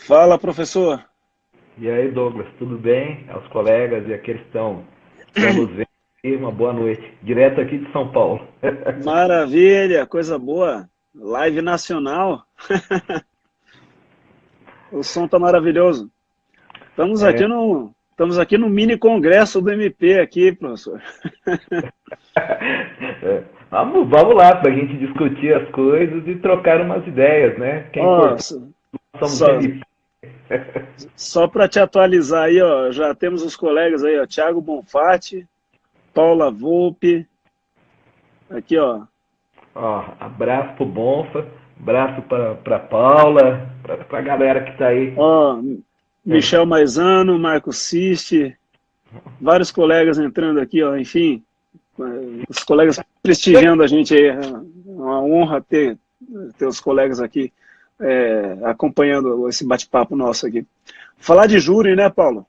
Fala, professor. E aí, Douglas, tudo bem? Aos colegas e aqueles que estão nos vendo aí, uma boa noite. Direto aqui de São Paulo. Maravilha, coisa boa. Live nacional. O som tá maravilhoso. Estamos aqui no mini congresso do MP aqui, professor. Vamos lá para a gente discutir as coisas e trocar umas ideias, né? Que é Ó, importante. só, Nós somos só, MP. só para te atualizar aí, ó, já temos os colegas aí, ó, Thiago Bonfatti, Paula Volpe, aqui, ó, Ó, abraço pro Bonfa, abraço para Paula, para a galera que está aí. ó, É. Michel Maisano, Marco Sisti, vários colegas entrando aqui, ó, enfim, os colegas prestigiando a gente aí. É uma honra ter os colegas aqui acompanhando esse bate-papo nosso aqui. Falar de júri, né, Paulo?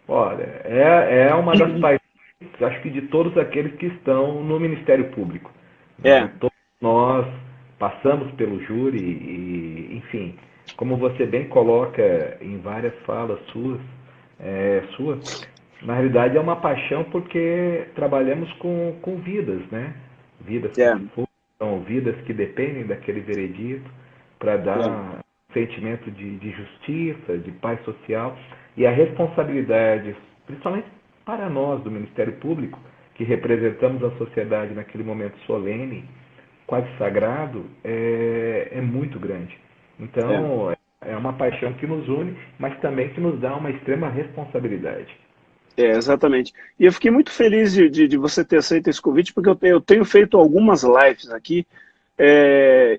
Olha, é uma das paixões, acho que de todos aqueles que estão no Ministério Público, É, né? Todos nós passamos pelo júri enfim, como você bem coloca em várias falas suas, na realidade é uma paixão porque trabalhamos com vidas, né? Vidas que é, se foram, vidas que dependem daquele veredito para é, dar sentimento de justiça, de paz social e a responsabilidade, principalmente para nós do Ministério Público, que representamos a sociedade naquele momento solene, quase sagrado, é muito grande. é. Então, é uma paixão que nos une, mas também que nos dá uma extrema responsabilidade. Exatamente. E eu fiquei muito feliz de você ter aceito esse convite, porque eu tenho feito algumas lives aqui,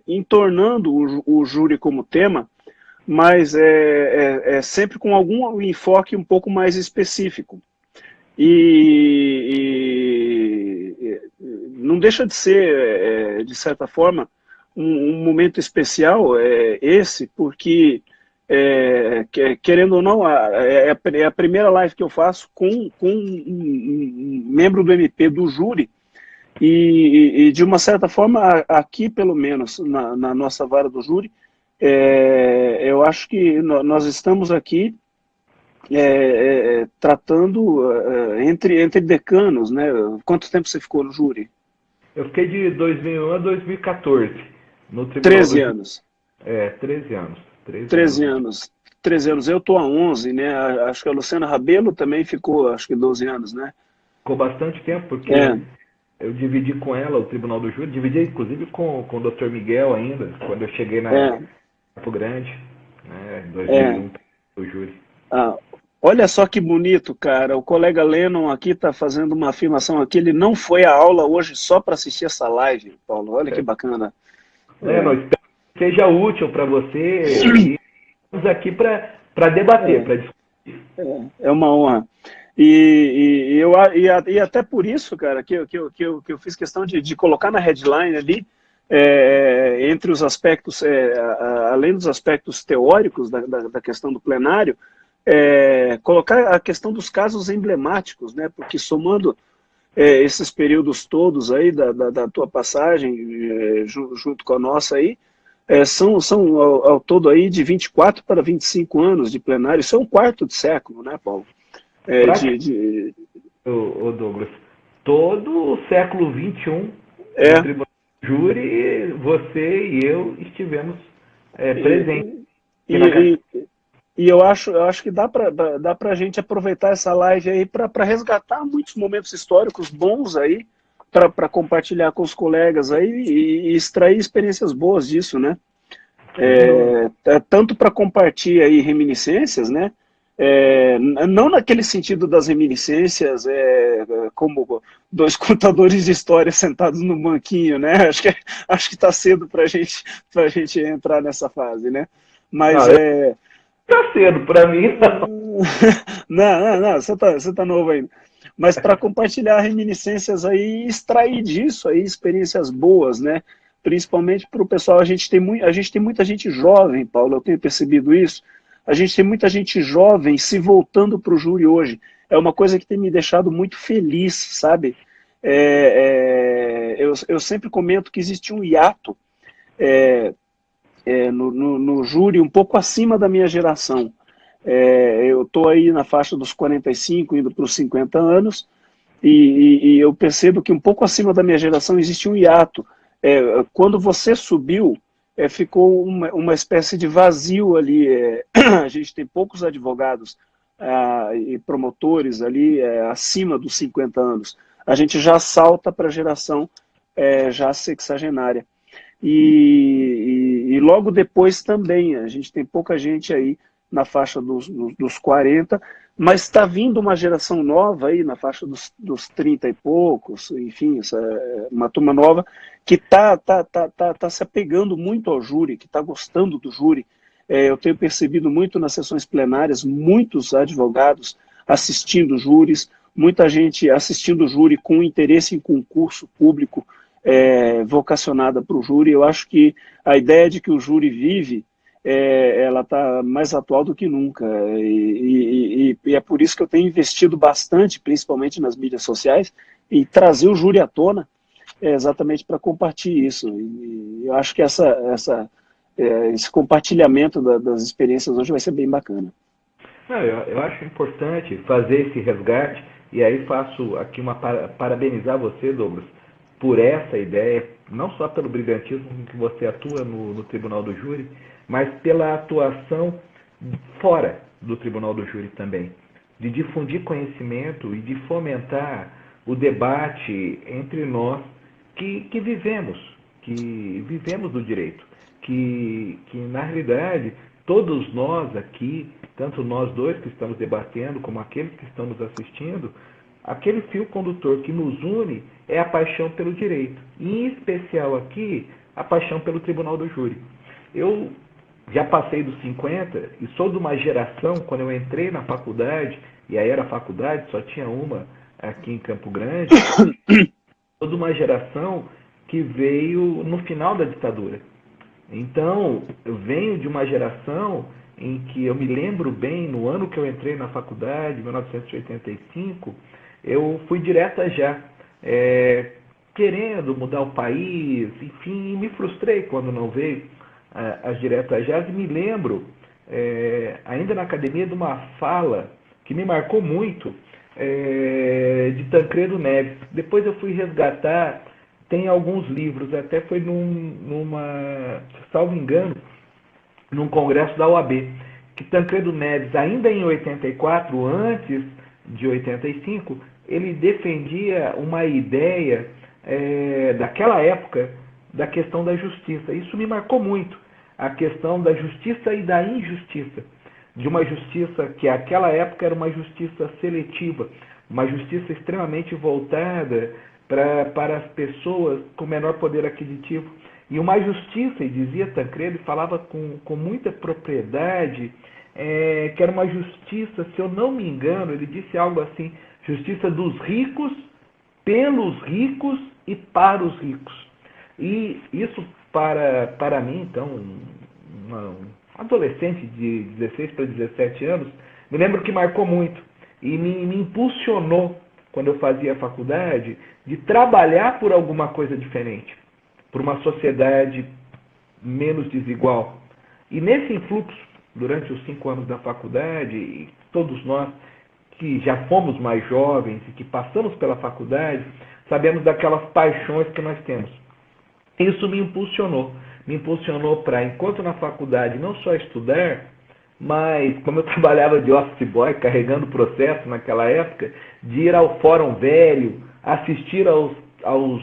entornando o júri como tema, mas é sempre com algum enfoque um pouco mais específico. E não deixa de ser, de certa forma, um momento especial esse, porque, querendo ou não, é a primeira live que eu faço com um membro do MP, do júri, e, de uma certa forma, aqui, pelo menos, na nossa vara do júri, eu acho que nós estamos aqui tratando entre decanos, né? Quanto tempo você ficou no júri? Eu fiquei de 2001 a 2014 no Tribunal do 13 Júri. anos. 13 anos. 13 anos. 13 anos. 13 anos. Eu estou há 11, né? Acho que a Luciana Rabelo também ficou, acho que 12 anos, né? Ficou bastante tempo, É, porque eu dividi com ela o Tribunal do Júri, dividi inclusive com o Dr. Miguel ainda, quando eu cheguei na é, Campo Grande, né, em é. 2001, o júri. Ah, olha só que bonito, cara. O colega Lennon aqui está fazendo uma afirmação aqui. Ele não foi à aula hoje só para assistir essa live, Paulo. Olha que bacana. Não, É, espero que seja útil para você e estamos aqui para debater, para discutir. é uma honra. E até por isso, cara, que eu fiz questão de colocar na headline ali, entre os aspectos, além dos aspectos teóricos da questão do plenário, colocar a questão dos casos emblemáticos, né? Porque somando esses períodos todos aí da tua passagem, junto com a nossa aí, são ao todo aí de 24 para 25 anos de plenário. Isso é um quarto de século, né, Paulo? É, de, Praticamente, de, o Douglas, todo o século XXI no é, Tribunal do Júri, você e eu estivemos presentes e, aqui na cadeia. e, e eu acho que dá para a gente aproveitar essa live aí para resgatar muitos momentos históricos bons aí, para compartilhar com os colegas aí e extrair experiências boas disso, né? Sem dúvida. Tanto para compartilhar aí reminiscências, né? Não naquele sentido das reminiscências, como dois contadores de história sentados no banquinho, né? Acho que está cedo para gente entrar nessa fase, né? Mas Não, eu tá cedo, para mim não. não, você tá novo ainda. Mas para compartilhar reminiscências aí, extrair disso aí experiências boas, né? Principalmente para o pessoal, a gente tem muita gente jovem, Paulo, eu tenho percebido isso. A gente tem muita gente jovem se voltando para o júri hoje. É uma coisa que tem me deixado muito feliz, sabe? Eu sempre comento que existe um hiato no júri um pouco acima da minha geração. Eu estou aí na faixa dos 45, indo para os 50 anos, e eu percebo que um pouco acima da minha geração existe um hiato. Quando você subiu, ficou uma espécie de vazio ali. A gente tem poucos advogados e promotores ali acima dos 50 anos. A gente já salta para a geração já sexagenária. E logo depois também, a gente tem pouca gente aí na faixa dos 40, mas está vindo uma geração nova aí, na faixa dos 30 e poucos, enfim, uma turma nova, que tá se apegando muito ao júri, que está gostando do júri. Eu tenho percebido muito nas sessões plenárias, muitos advogados assistindo júris, muita gente assistindo júri com interesse em concurso público, vocacionada para o júri. Eu acho que a ideia de que o júri vive, ela está mais atual do que nunca. E é por isso que eu tenho investido bastante, principalmente nas mídias sociais, em trazer o júri à tona, exatamente para compartilhar isso. E eu acho que esse compartilhamento das experiências hoje vai ser bem bacana. Não, eu acho importante fazer esse resgate, e aí faço aqui parabenizar você, Douglas, por essa ideia, não só pelo brilhantismo com que você atua no Tribunal do Júri, mas pela atuação fora do Tribunal do Júri também, de difundir conhecimento e de fomentar o debate entre nós que vivemos do direito, que na realidade todos nós aqui, tanto nós dois que estamos debatendo, como aqueles que estão nos assistindo, aquele fio condutor que nos une é a paixão pelo direito. E, em especial aqui, a paixão pelo Tribunal do Júri. Eu já passei dos 50 e sou de uma geração, quando eu entrei na faculdade, e aí era faculdade, só tinha uma aqui em Campo Grande, sou de uma geração que veio no final da ditadura. Então, eu venho de uma geração em que eu me lembro bem, no ano que eu entrei na faculdade, 1985, eu fui direta já, querendo mudar o país, enfim, me frustrei quando não veio as diretas já, e me lembro, ainda na academia, de uma fala que me marcou muito, de Tancredo Neves. Depois eu fui resgatar, tem alguns livros, até foi salvo engano, num congresso da OAB, que Tancredo Neves, ainda em 84, antes de 85, ele defendia uma ideia daquela época da questão da justiça. Isso me marcou muito, a questão da justiça e da injustiça. De uma justiça que naquela época era uma justiça seletiva, uma justiça extremamente voltada para as pessoas com menor poder aquisitivo. E uma justiça, e dizia Tancredo, e falava com muita propriedade, que era uma justiça, se eu não me engano, ele disse algo assim, justiça dos ricos, pelos ricos e para os ricos. E isso para mim, então, um adolescente de 16 para 17 anos, me lembro que marcou muito e me impulsionou, quando eu fazia a faculdade, de trabalhar por alguma coisa diferente, por uma sociedade menos desigual. E nesse influxo, durante os 5 anos da faculdade, e todos nós que já fomos mais jovens e que passamos pela faculdade, sabemos daquelas paixões que nós temos. Isso me impulsionou para, enquanto na faculdade, não só estudar, mas como eu trabalhava de office boy, carregando processo naquela época, de ir ao Fórum Velho, assistir aos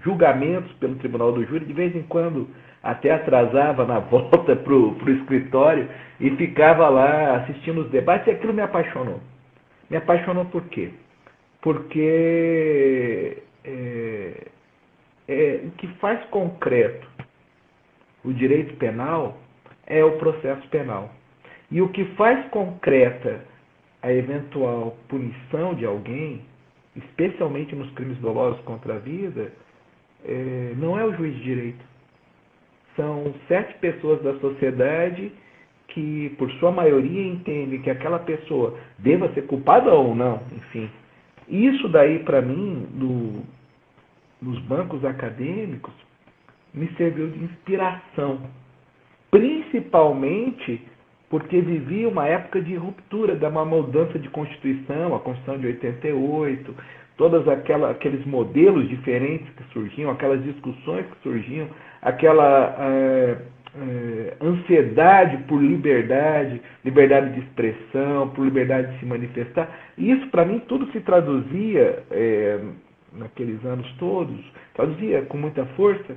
julgamentos pelo Tribunal do Júri, de vez em quando até atrasava na volta para o escritório e ficava lá assistindo os debates, e aquilo me apaixonou. Me apaixonou por quê? Porque o que faz concreto o direito penal é o processo penal. E o que faz concreta a eventual punição de alguém, especialmente nos crimes dolosos contra a vida, não é o juiz de direito. São 7 pessoas da sociedade que, por sua maioria, entendem que aquela pessoa deva ser culpada ou não, enfim. Isso daí, para mim, nos bancos acadêmicos, me serviu de inspiração principalmente porque vivia uma época de ruptura, da uma mudança de Constituição, a Constituição de 88, todos aqueles modelos diferentes que surgiam, aquelas discussões que surgiam, aquela ansiedade por liberdade, liberdade de expressão, por liberdade de se manifestar. E isso, para mim, tudo se traduzia, naqueles anos todos, traduzia com muita força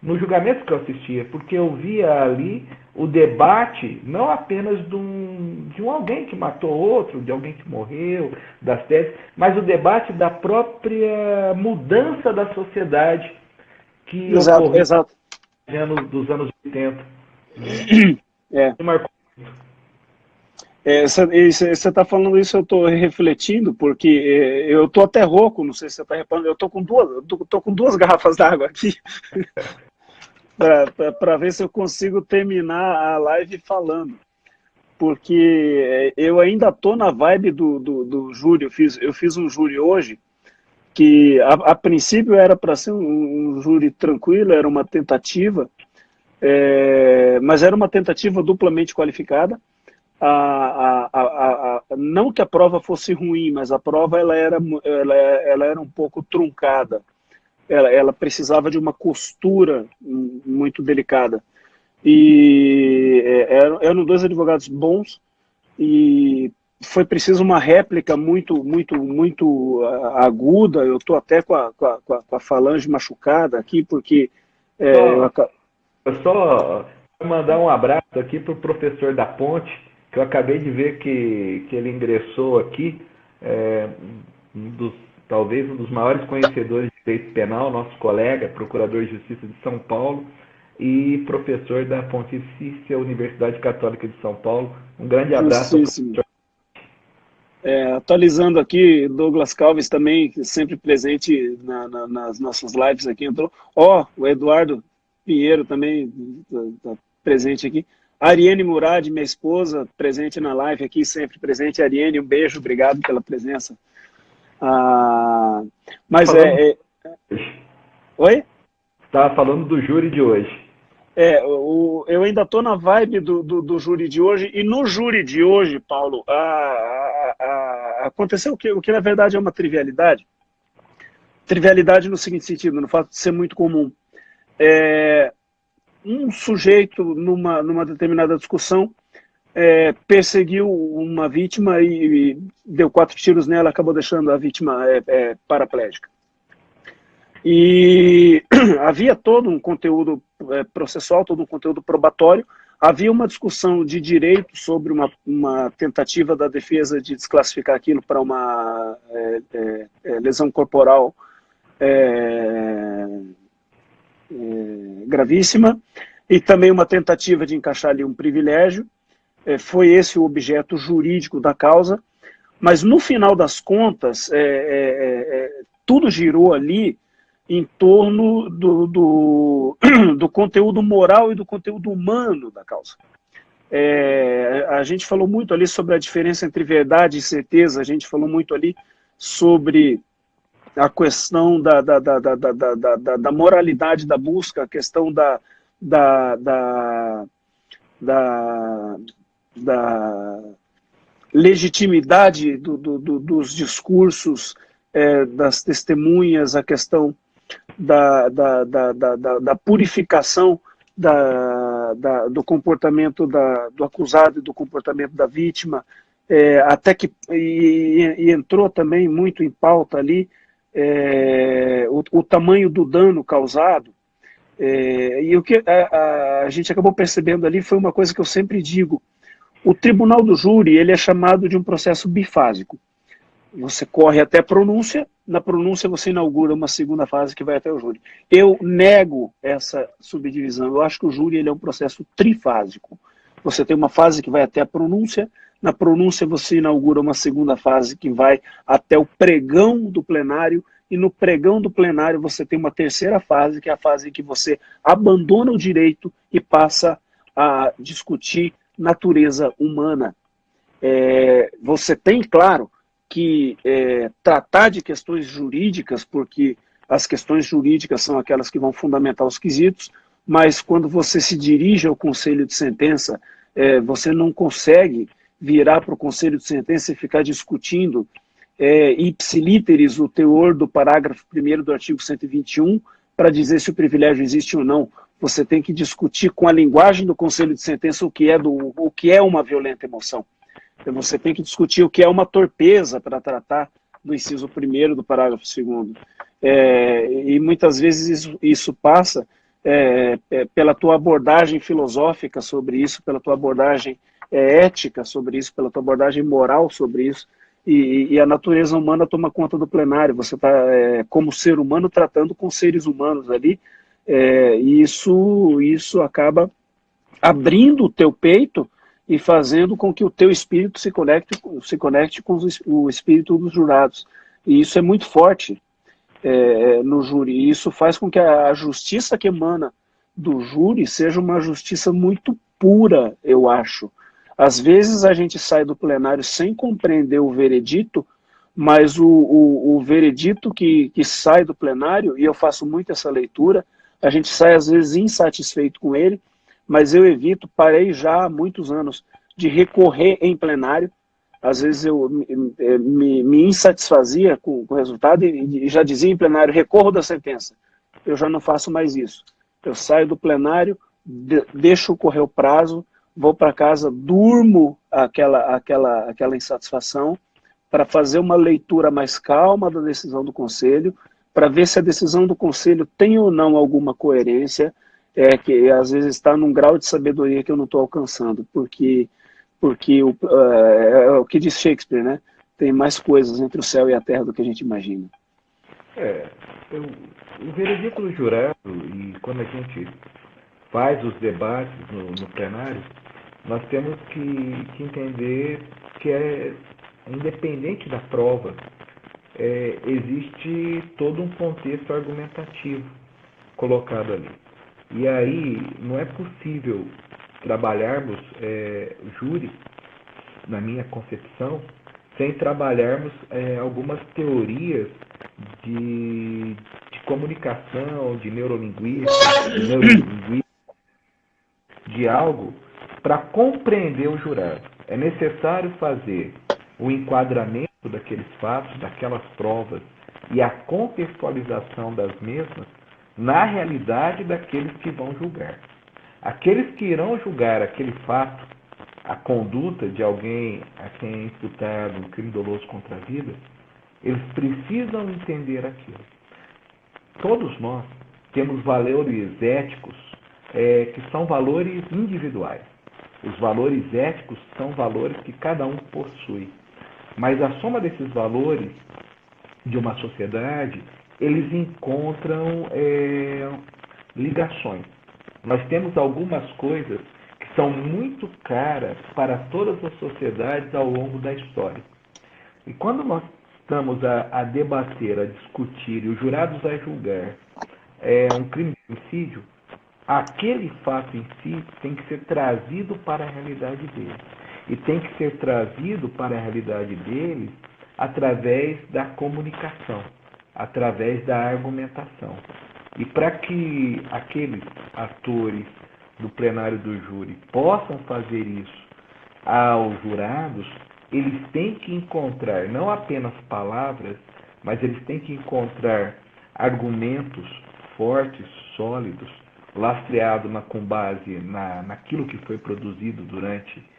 no julgamento que eu assistia, porque eu via ali o debate, não apenas de um alguém que matou outro, de alguém que morreu, das teses, mas o debate da própria mudança da sociedade que ocorreu dos anos 80. É. Você está falando isso, eu estou refletindo, porque eu estou até rouco, não sei se você está reparando, eu estou com duas garrafas d'água aqui, para ver se eu consigo terminar a live falando, porque eu ainda estou na vibe do júri. Eu fiz um júri hoje, que a princípio era para ser um júri tranquilo, era uma tentativa, mas era uma tentativa duplamente qualificada. Não que a prova fosse ruim, mas a prova ela era um pouco truncada. Ela precisava de uma costura muito delicada. E eram dois advogados bons, e foi preciso uma réplica muito aguda. Eu estou até com a falange machucada aqui, porque... Só mandar um abraço aqui para o professor da Ponte, que eu acabei de ver que ele ingressou aqui, talvez um dos maiores conhecedores de direito penal, nosso colega, procurador de Justiça de São Paulo e professor da Pontifícia Universidade Católica de São Paulo. Um grande abraço. Atualizando aqui, Douglas Calves também, sempre presente nas nossas lives aqui, entrou. O Eduardo Pinheiro também está presente aqui. Ariane Murad, minha esposa, presente na live aqui, sempre presente. Ariane, um beijo, obrigado pela presença. Mas Oi? Estava falando do júri de hoje. Eu ainda estou na vibe do júri de hoje, e no júri de hoje, Paulo, aconteceu o que na verdade é uma trivialidade. Trivialidade no seguinte sentido, no fato de ser muito comum. Um sujeito, numa determinada discussão, perseguiu uma vítima e deu 4 tiros nela, acabou deixando a vítima paraplégica. E havia todo um conteúdo processual, todo um conteúdo probatório, havia uma discussão de direito sobre uma tentativa da defesa de desclassificar aquilo para uma lesão corporal gravíssima, e também uma tentativa de encaixar ali um privilégio. Foi esse o objeto jurídico da causa, mas no final das contas, tudo girou ali em torno do conteúdo moral e do conteúdo humano da causa. A gente falou muito ali sobre a diferença entre verdade e certeza, a gente falou muito ali sobre a questão da moralidade da busca, a questão da legitimidade dos discursos das testemunhas, a questão da purificação do comportamento do acusado e do comportamento da vítima, até que entrou também muito em pauta ali o tamanho do dano causado. E o que a gente acabou percebendo ali foi uma coisa que eu sempre digo: o tribunal do júri ele é chamado de um processo bifásico. Você corre até a pronúncia, na pronúncia você inaugura uma segunda fase que vai até o júri. Eu nego essa subdivisão. Eu acho que o júri ele é um processo trifásico. Você tem uma fase que vai até a pronúncia, na pronúncia você inaugura uma segunda fase que vai até o pregão do plenário, e no pregão do plenário você tem uma terceira fase, que é a fase em que você abandona o direito e passa a discutir natureza humana. Você tem, claro, que tratar de questões jurídicas, porque as questões jurídicas são aquelas que vão fundamentar os quesitos. mas quando você se dirige ao conselho de sentença, você não consegue virar para o conselho de sentença e ficar discutindo ipsilíteres o teor do parágrafo 1º do artigo 121 para dizer se o privilégio existe ou não. Você tem que discutir com a linguagem do conselho de sentença o que é uma violenta emoção. Então, você tem que discutir o que é uma torpeza para tratar do inciso 1º do parágrafo 2º. E muitas vezes isso passa pela tua abordagem filosófica sobre isso, pela tua abordagem ética sobre isso, pela tua abordagem moral sobre isso, e a natureza humana toma conta do plenário. Você está, como ser humano, tratando com seres humanos ali, e isso acaba abrindo o teu peito e fazendo com que o teu espírito se conecte com o espírito dos jurados. E isso é muito forte no júri. E isso faz com que a justiça que emana do júri seja uma justiça muito pura, eu acho. Às vezes a gente sai do plenário sem compreender o veredito, mas o veredito que sai do plenário, e eu faço muito essa leitura, a gente sai às vezes insatisfeito com ele, mas eu evito, parei já há muitos anos de recorrer em plenário. Às vezes eu me insatisfazia com o resultado e já dizia em plenário, recorro da sentença. Eu já não faço mais isso. Eu saio do plenário, deixo correr o prazo, vou para casa, durmo aquela insatisfação para fazer uma leitura mais calma da decisão do Conselho, para ver se a decisão do Conselho tem ou não alguma coerência, que às vezes está num grau de sabedoria que eu não estou alcançando, porque é o que diz Shakespeare, né? Tem mais coisas entre o céu e a terra do que a gente imagina. O veredito do jurado, e quando a gente faz os debates no plenário, nós temos que entender que independente da prova, existe todo um contexto argumentativo colocado ali. E aí não é possível trabalharmos júri, na minha concepção, sem trabalharmos algumas teorias de comunicação, de neurolinguística, de algo para compreender o jurado. É necessário fazer o enquadramento daqueles fatos, daquelas provas e a contextualização das mesmas na realidade daqueles que vão julgar. Aqueles que irão julgar aquele fato, a conduta de alguém a quem é imputado um crime doloso contra a vida, eles precisam entender aquilo. Todos nós temos valores éticos que são valores individuais. Os valores éticos são valores que cada um possui. Mas a soma desses valores de uma sociedade, eles encontram ligações. Nós temos algumas coisas que são muito caras para todas as sociedades ao longo da história. E quando nós estamos a debater, a discutir, e os jurados a julgar um crime de homicídio, aquele fato em si tem que ser trazido para a realidade deles. E tem que ser trazido para a realidade deles através da comunicação, através da argumentação. E para que aqueles atores do plenário do júri possam fazer isso aos jurados, eles têm que encontrar não apenas palavras, mas eles têm que encontrar argumentos fortes, sólidos, lastreado com base naquilo que foi produzido durante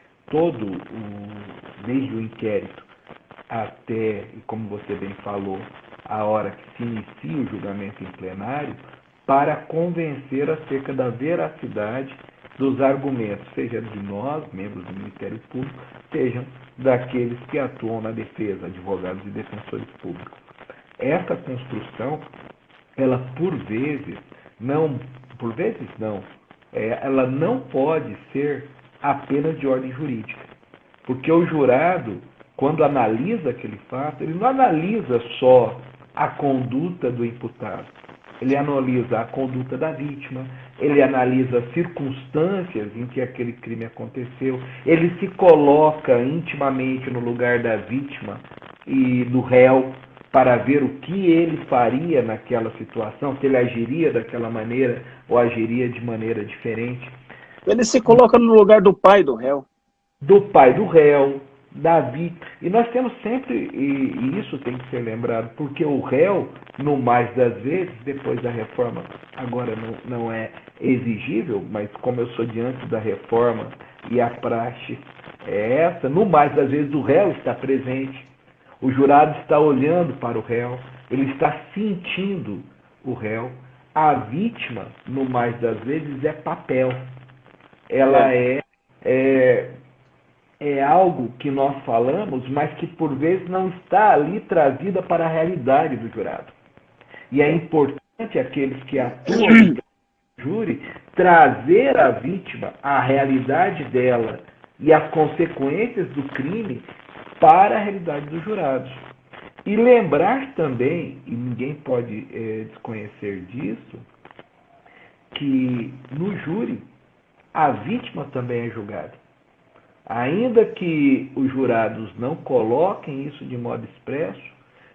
desde o inquérito até, e como você bem falou, a hora que se inicia o julgamento em plenário, para convencer acerca da veracidade dos argumentos, seja de nós, membros do Ministério Público, sejam daqueles que atuam na defesa, advogados e defensores públicos. Essa construção, ela ela não pode ser apenas de ordem jurídica, porque o jurado, quando analisa aquele fato, ele não analisa só a conduta do imputado, ele analisa a conduta da vítima, ele analisa as circunstâncias em que aquele crime aconteceu, ele se coloca intimamente no lugar da vítima e do réu para ver o que ele faria naquela situação, se ele agiria daquela maneira ou agiria de maneira diferente. Ele se coloca no lugar do pai do réu. Do pai do réu, da vítima. E nós temos sempre, e isso tem que ser lembrado, porque o réu, no mais das vezes, depois da reforma, agora não é exigível, mas como eu sou diante da reforma e a praxe é essa, no mais das vezes o réu está presente, o jurado está olhando para o réu, ele está sentindo o réu. A vítima, no mais das vezes, é papel. Ela é algo que nós falamos, mas que por vezes não está ali trazida para a realidade do jurado. E é importante aqueles que atuam no júri trazer a vítima, a realidade dela e as consequências do crime para a realidade dos jurados. E lembrar também, e ninguém pode desconhecer disso, que no júri a vítima também é julgada. Ainda que os jurados não coloquem isso de modo expresso,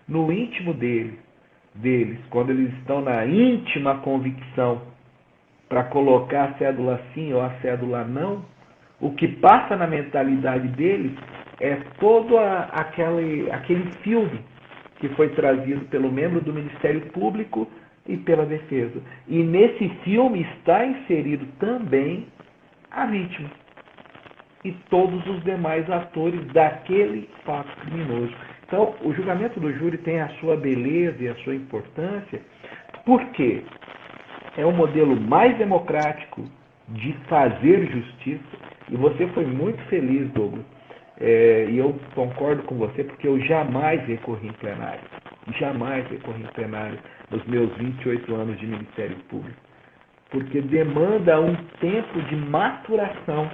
no íntimo deles, quando eles estão na íntima convicção para colocar a cédula sim ou a cédula não, o que passa na mentalidade deles é todo aquele filme que foi trazido pelo membro do Ministério Público e pela defesa. E nesse filme está inserido também a vítima e todos os demais atores daquele fato criminoso. Então, o julgamento do júri tem a sua beleza e a sua importância, porque é o modelo mais democrático de fazer justiça, e você foi muito feliz, Douglas, e eu concordo com você, porque eu jamais recorri em plenário. Jamais recorri em plenário nos meus 28 anos de Ministério Público. Porque demanda um tempo de maturação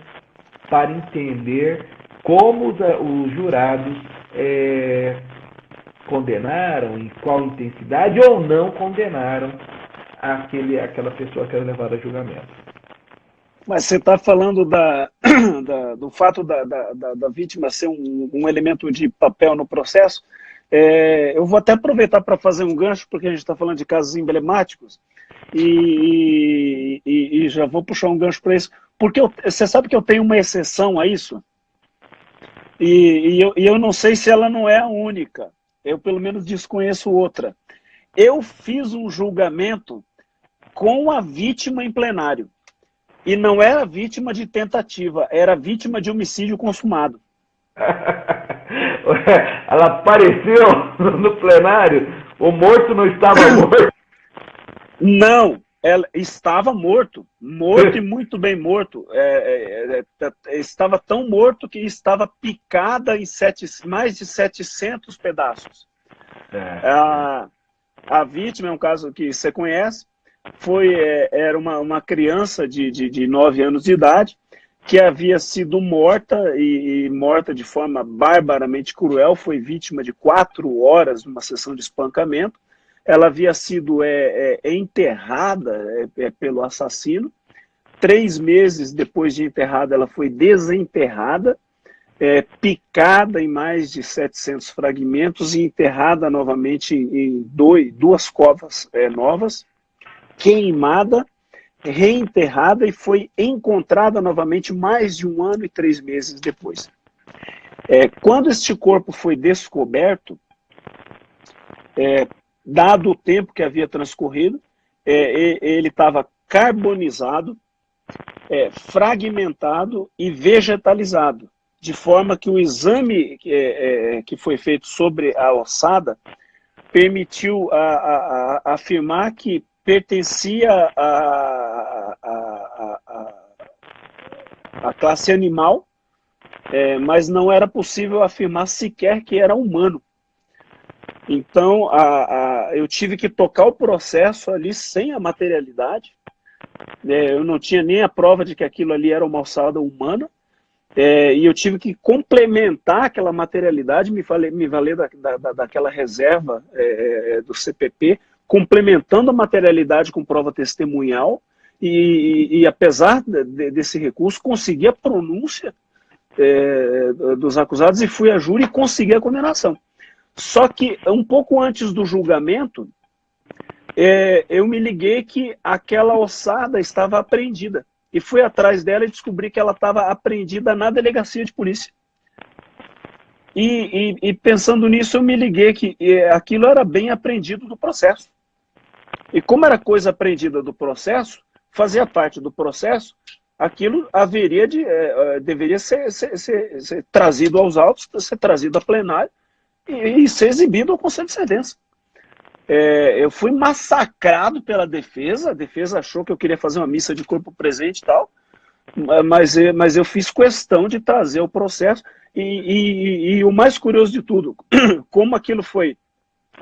para entender como os jurados condenaram, em qual intensidade ou não condenaram aquela pessoa que era levada a julgamento. Mas você está falando do fato da vítima ser um elemento de papel no processo. Eu vou até aproveitar para fazer um gancho, porque a gente está falando de casos emblemáticos, e já vou puxar um gancho para isso, porque você sabe que eu tenho uma exceção a isso, e eu não sei se ela não é a única, eu pelo menos desconheço outra. Eu fiz um julgamento com a vítima em plenário, e não era vítima de tentativa, era vítima de homicídio consumado. Ela apareceu no plenário, o morto não estava morto? Não, ela estava morto e muito bem morto. Estava tão morto que estava picada em mais de 700 pedaços. A vítima é um caso que você conhece, era uma criança de 9 anos de idade, que havia sido morta, e morta de forma barbaramente cruel, foi vítima de 4 horas numa sessão de espancamento. Ela havia sido enterrada pelo assassino. 3 meses depois de enterrada, ela foi desenterrada, picada em mais de 700 fragmentos e enterrada novamente em 2 covas novas, queimada, reenterrada, e foi encontrada novamente mais de 1 ano e 3 meses depois. Quando este corpo foi descoberto, dado o tempo que havia transcorrido, ele estava carbonizado, fragmentado e vegetalizado, de forma que o exame que foi feito sobre a ossada permitiu afirmar que pertencia à classe animal, mas não era possível afirmar sequer que era humano. Então, eu tive que tocar o processo ali sem a materialidade. Eu não tinha nem a prova de que aquilo ali era uma ossada humana. E eu tive que complementar aquela materialidade, me valer daquela reserva do CPP, complementando a materialidade com prova testemunhal, e apesar desse recurso, consegui a pronúncia dos acusados e fui a júri e consegui a condenação. Só que um pouco antes do julgamento, eu me liguei que aquela ossada estava apreendida. E fui atrás dela e descobri que ela estava apreendida na delegacia de polícia. E pensando nisso, eu me liguei que aquilo era bem apreendido do processo. E como era coisa apreendida do processo, fazia parte do processo, aquilo deveria ser trazido aos autos, ser trazido a plenário e ser exibido ao Conselho de Sentença. Eu fui massacrado pela defesa, a defesa achou que eu queria fazer uma missa de corpo presente e tal, mas eu fiz questão de trazer o processo, e o mais curioso de tudo, como aquilo foi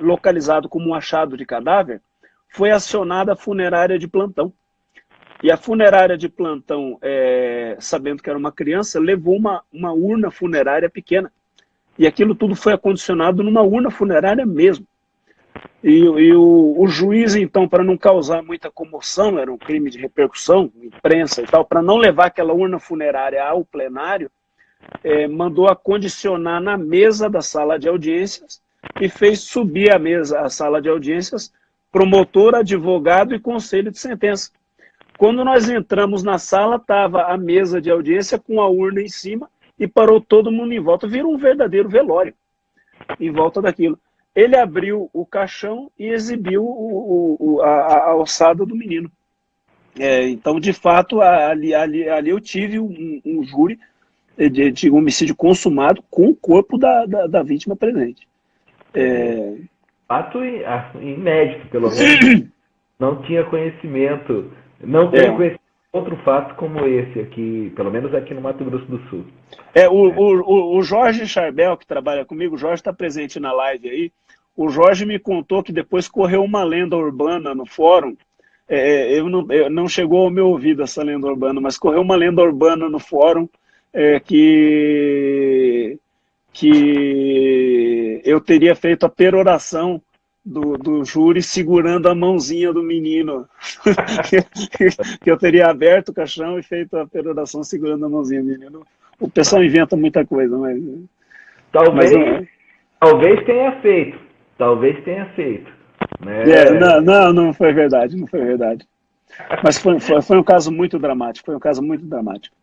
localizado como um achado de cadáver, foi acionada a funerária de plantão. E a funerária de plantão, sabendo que era uma criança, levou uma urna funerária pequena. E aquilo tudo foi acondicionado numa urna funerária mesmo. E o juiz, então, para não causar muita comoção, era um crime de repercussão, imprensa e tal, para não levar aquela urna funerária ao plenário, mandou acondicionar na mesa da sala de audiências e fez subir a sala de audiências, promotor, advogado e conselho de sentença. Quando nós entramos na sala, estava a mesa de audiência com a urna em cima e parou todo mundo em volta. Virou um verdadeiro velório em volta daquilo. Ele abriu o caixão e exibiu a ossada do menino. Então, de fato, ali eu tive um júri de homicídio consumado com o corpo da vítima presente. Fato inédito, pelo menos. Não tinha conhecimento, não tenho conhecimento de outro fato como esse aqui, pelo menos aqui no Mato Grosso do Sul. O Jorge Charbel, que trabalha comigo, o Jorge está presente na live aí. O Jorge me contou que depois correu uma lenda urbana no fórum. Não chegou ao meu ouvido essa lenda urbana, mas correu uma lenda urbana no fórum que eu teria feito a peroração do júri segurando a mãozinha do menino. Que eu teria aberto o caixão e feito a peroração segurando a mãozinha do menino. O pessoal inventa muita coisa, mas... Talvez tenha feito. Talvez tenha feito. Né? Não foi verdade, não foi verdade. Mas foi um caso muito dramático, foi um caso muito dramático.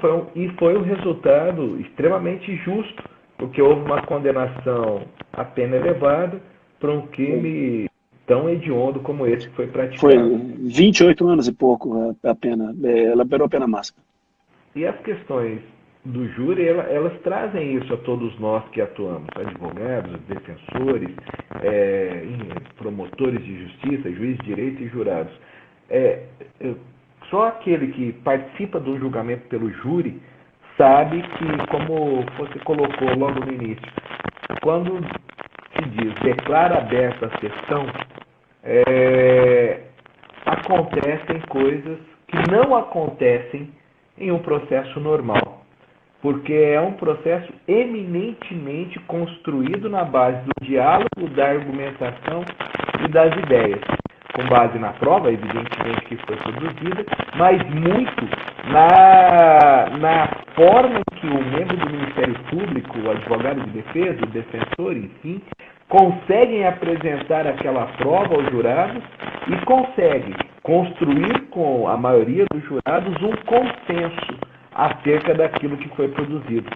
Foi um resultado extremamente justo, porque houve uma condenação a pena elevada para um crime tão hediondo como esse que foi praticado. Foi 28 anos e pouco a pena, ela liberou a pena máxima. E as questões do júri, elas trazem isso a todos nós que atuamos, advogados, defensores, promotores de justiça, juízes de direito e jurados. Só aquele que participa do julgamento pelo júri sabe que, como você colocou logo no início, quando se diz declara aberta a sessão, acontecem coisas que não acontecem em um processo normal. Porque é um processo eminentemente construído na base do diálogo, da argumentação e das ideias. Com base na prova, evidentemente, que foi produzida, mas muito na forma em que o membro do Ministério Público, o advogado de defesa, o defensor, enfim, conseguem apresentar aquela prova aos jurados e conseguem construir com a maioria dos jurados um consenso acerca daquilo que foi produzido.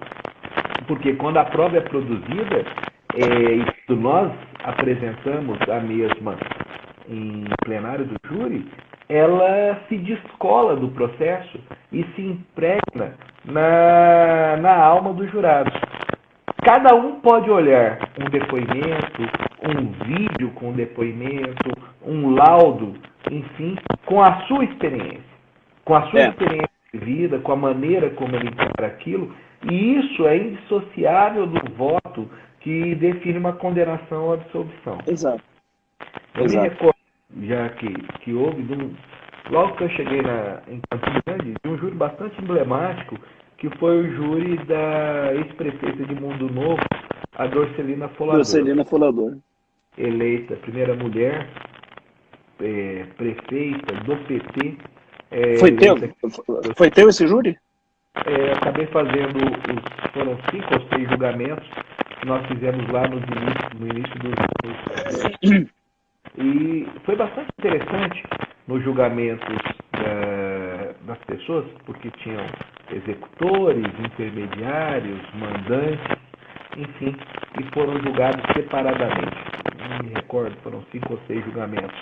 Porque quando a prova é produzida, e nós apresentamos a mesma em plenário do júri, ela se descola do processo e se impregna na alma dos jurados. Cada um pode olhar um depoimento, um vídeo com depoimento, um laudo, enfim, com a sua experiência. Com a sua experiência de vida, com a maneira como ele encara aquilo, e isso é indissociável do voto que define uma condenação ou absolvição. Exato. Eu me recordo, já que houve, logo que eu cheguei em Campo Grande, de um júri bastante emblemático, que foi o júri da ex-prefeita de Mundo Novo, a Dorcelina Folador. Dorcelina Folador. Eleita primeira mulher prefeita do PT. Foi teu esse júri? Acabei fazendo, foram 5 ou 6 julgamentos, que nós fizemos lá no início do e foi bastante interessante nos julgamentos das pessoas, porque tinham executores, intermediários, mandantes, enfim, e foram julgados separadamente. Não me recordo, foram 5 ou 6 julgamentos.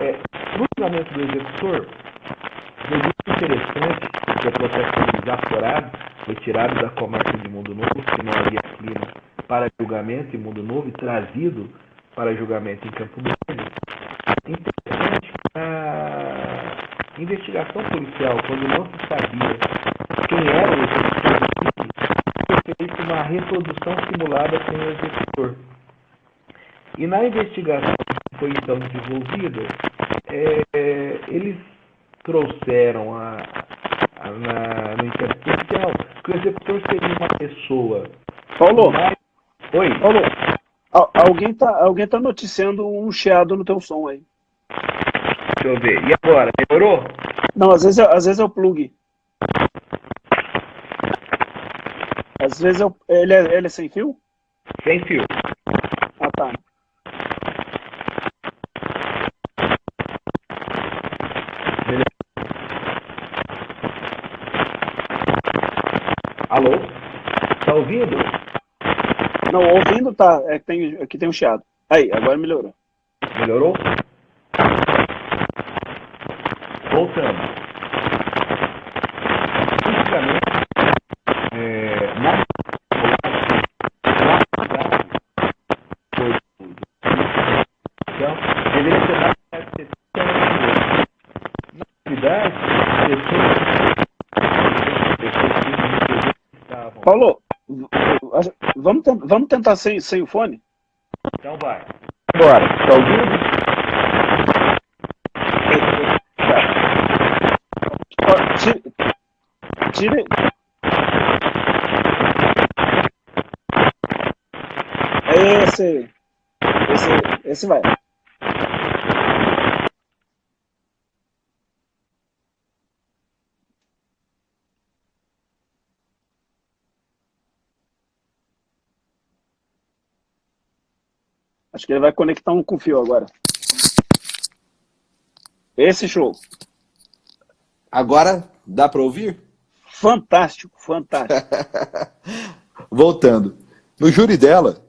No julgamento do executor, foi muito interessante que o processo foi desaforado, foi tirado da comarca de Mundo Novo, que não havia clima para julgamento em Mundo Novo, e trazido para julgamento em Campo Grande. Interessante, a investigação policial, quando não se sabia quem era o executor do crime, foi feita uma reprodução simulada com o executor. E na investigação que foi então desenvolvida, eles trouxeram no inquérito policial que o executor seria uma pessoa. Paulo, Oi. Paulo, alguém tá noticiando um chiado no teu som aí. Deixa eu ver. E agora? Melhorou? Não, às vezes é o plug. Às vezes ele é sem fio? Sem fio. Ah, tá. Alô? Tá ouvindo? Não, ouvindo tá. Aqui tem um chiado. Aí, agora melhorou. Melhorou? Voltando. Basicamente, na deveria ser mais de 70 anos. Na cidade, estavam. Paulo, vamos tentar sem o fone? Então vai. Agora, tá ouvindo? Tire. Esse vai. Acho que ele vai conectar um com fio agora. Esse show. Agora dá para ouvir? Fantástico, fantástico. Voltando. No júri dela,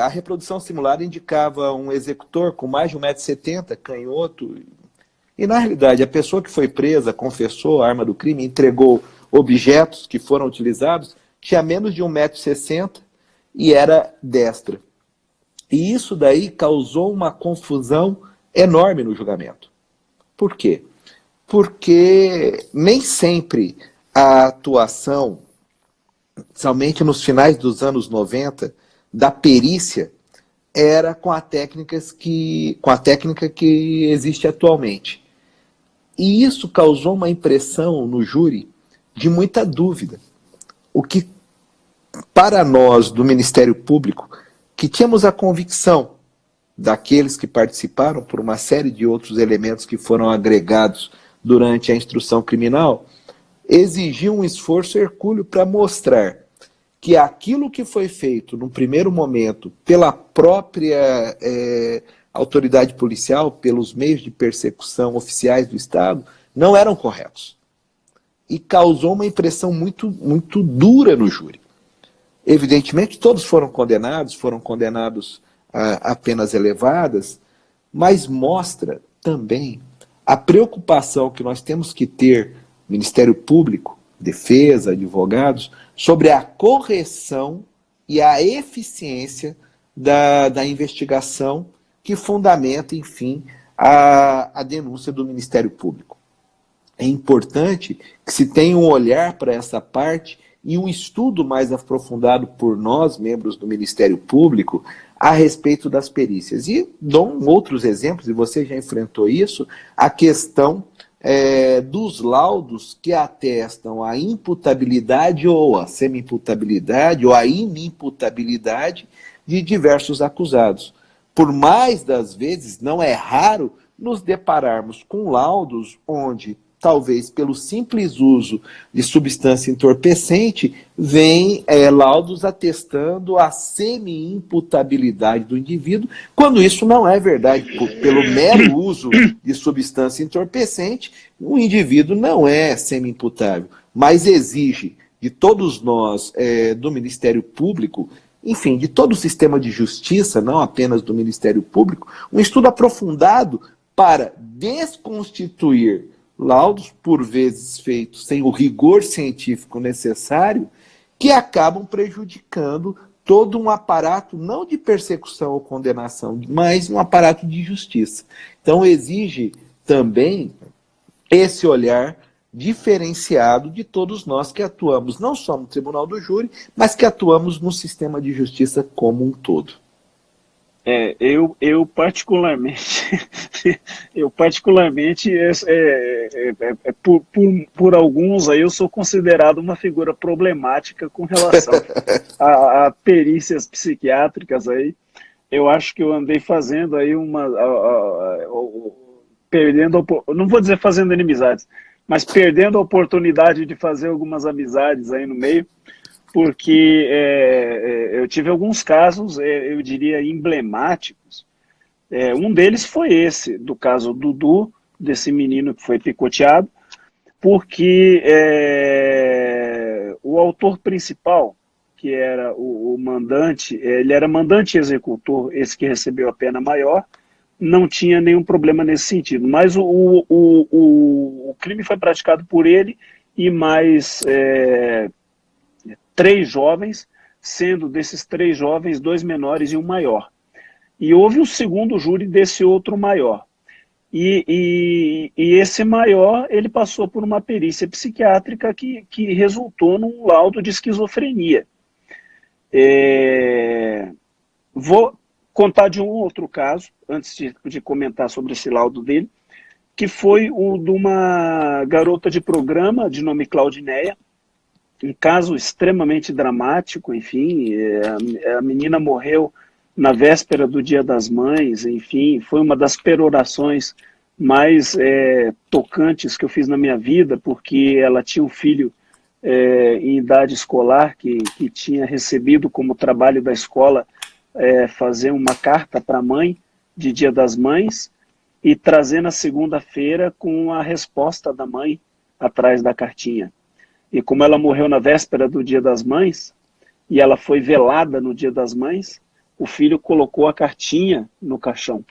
a reprodução simulada indicava um executor com mais de 1,70 m, canhoto. E, na realidade, a pessoa que foi presa, confessou a arma do crime, entregou objetos que foram utilizados, tinha menos de 1,60 m e era destra. E isso daí causou uma confusão enorme no julgamento. Por quê? Porque nem sempre a atuação, somente nos finais dos anos 90, da perícia, era com a técnica que existe atualmente. E isso causou uma impressão no júri de muita dúvida. O que, para nós do Ministério Público, que tínhamos a convicção daqueles que participaram por uma série de outros elementos que foram agregados durante a instrução criminal, exigiu um esforço hercúleo para mostrar que aquilo que foi feito num primeiro momento pela própria autoridade policial, pelos meios de persecução oficiais do Estado, não eram corretos. E causou uma impressão muito, muito dura no júri. Evidentemente, todos foram condenados a penas elevadas, mas mostra também a preocupação que nós temos que ter, Ministério Público, defesa, advogados, sobre a correção e a eficiência da investigação que fundamenta, enfim, a denúncia do Ministério Público. É importante que se tenha um olhar para essa parte e um estudo mais aprofundado por nós, membros do Ministério Público, a respeito das perícias. E dou outros exemplos, e você já enfrentou isso, a questão dos laudos que atestam a imputabilidade ou a semi-imputabilidade ou a inimputabilidade de diversos acusados. Por mais das vezes, não é raro nos depararmos com laudos onde talvez pelo simples uso de substância entorpecente, vem laudos atestando a semi-imputabilidade do indivíduo, quando isso não é verdade. Pelo mero uso de substância entorpecente, o indivíduo não é semi-imputável, mas exige de todos nós, do Ministério Público, enfim, de todo o sistema de justiça, não apenas do Ministério Público, um estudo aprofundado para desconstituir laudos, por vezes feitos sem o rigor científico necessário, que acabam prejudicando todo um aparato, não de persecução ou condenação, mas um aparato de justiça. Então exige também esse olhar diferenciado de todos nós que atuamos, não só no Tribunal do Júri, mas que atuamos no sistema de justiça como um todo. Eu particularmente, por alguns aí eu sou considerado uma figura problemática com relação a perícias psiquiátricas aí. Eu acho que eu andei fazendo aí perdendo, não vou dizer fazendo inimizades, mas perdendo a oportunidade de fazer algumas amizades aí no meio, porque eu tive alguns casos, eu diria, emblemáticos. Um deles foi esse, do caso Dudu, desse menino que foi picoteado, porque o autor principal, que era o mandante, ele era mandante e executor, esse que recebeu a pena maior, não tinha nenhum problema nesse sentido, mas o crime foi praticado por ele e mais 3 jovens, sendo desses 3 jovens 2 menores e um maior. E houve um segundo júri desse outro maior. E esse maior, ele passou por uma perícia psiquiátrica que resultou num laudo de esquizofrenia. Vou contar de um outro caso, antes de comentar sobre esse laudo dele, que foi o de uma garota de programa de nome Claudineia, um caso extremamente dramático, enfim, a menina morreu na véspera do Dia das Mães, enfim, foi uma das perorações mais tocantes que eu fiz na minha vida, porque ela tinha um filho em idade escolar que tinha recebido como trabalho da escola fazer uma carta para a mãe de Dia das Mães e trazer na segunda-feira com a resposta da mãe atrás da cartinha. E como ela morreu na véspera do Dia das Mães, e ela foi velada no Dia das Mães, o filho colocou a cartinha no caixão.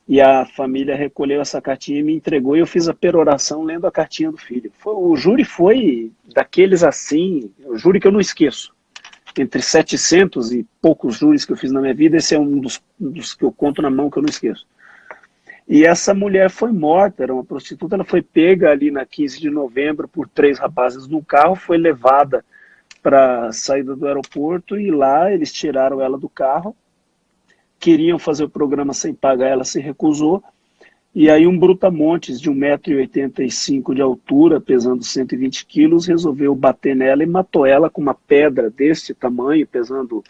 E a família recolheu essa cartinha e me entregou, e eu fiz a peroração lendo a cartinha do filho. O júri foi daqueles assim, o júri que eu não esqueço. Entre 700 e poucos júris que eu fiz na minha vida, esse é um dos que eu conto na mão que eu não esqueço. E essa mulher foi morta, era uma prostituta, ela foi pega ali na 15 de novembro por 3 rapazes num carro, foi levada para a saída do aeroporto e lá eles tiraram ela do carro, queriam fazer o programa sem pagar, ela se recusou, e aí um brutamontes de 1,85 m de altura, pesando 120 quilos, resolveu bater nela e matou ela com uma pedra desse tamanho, pesando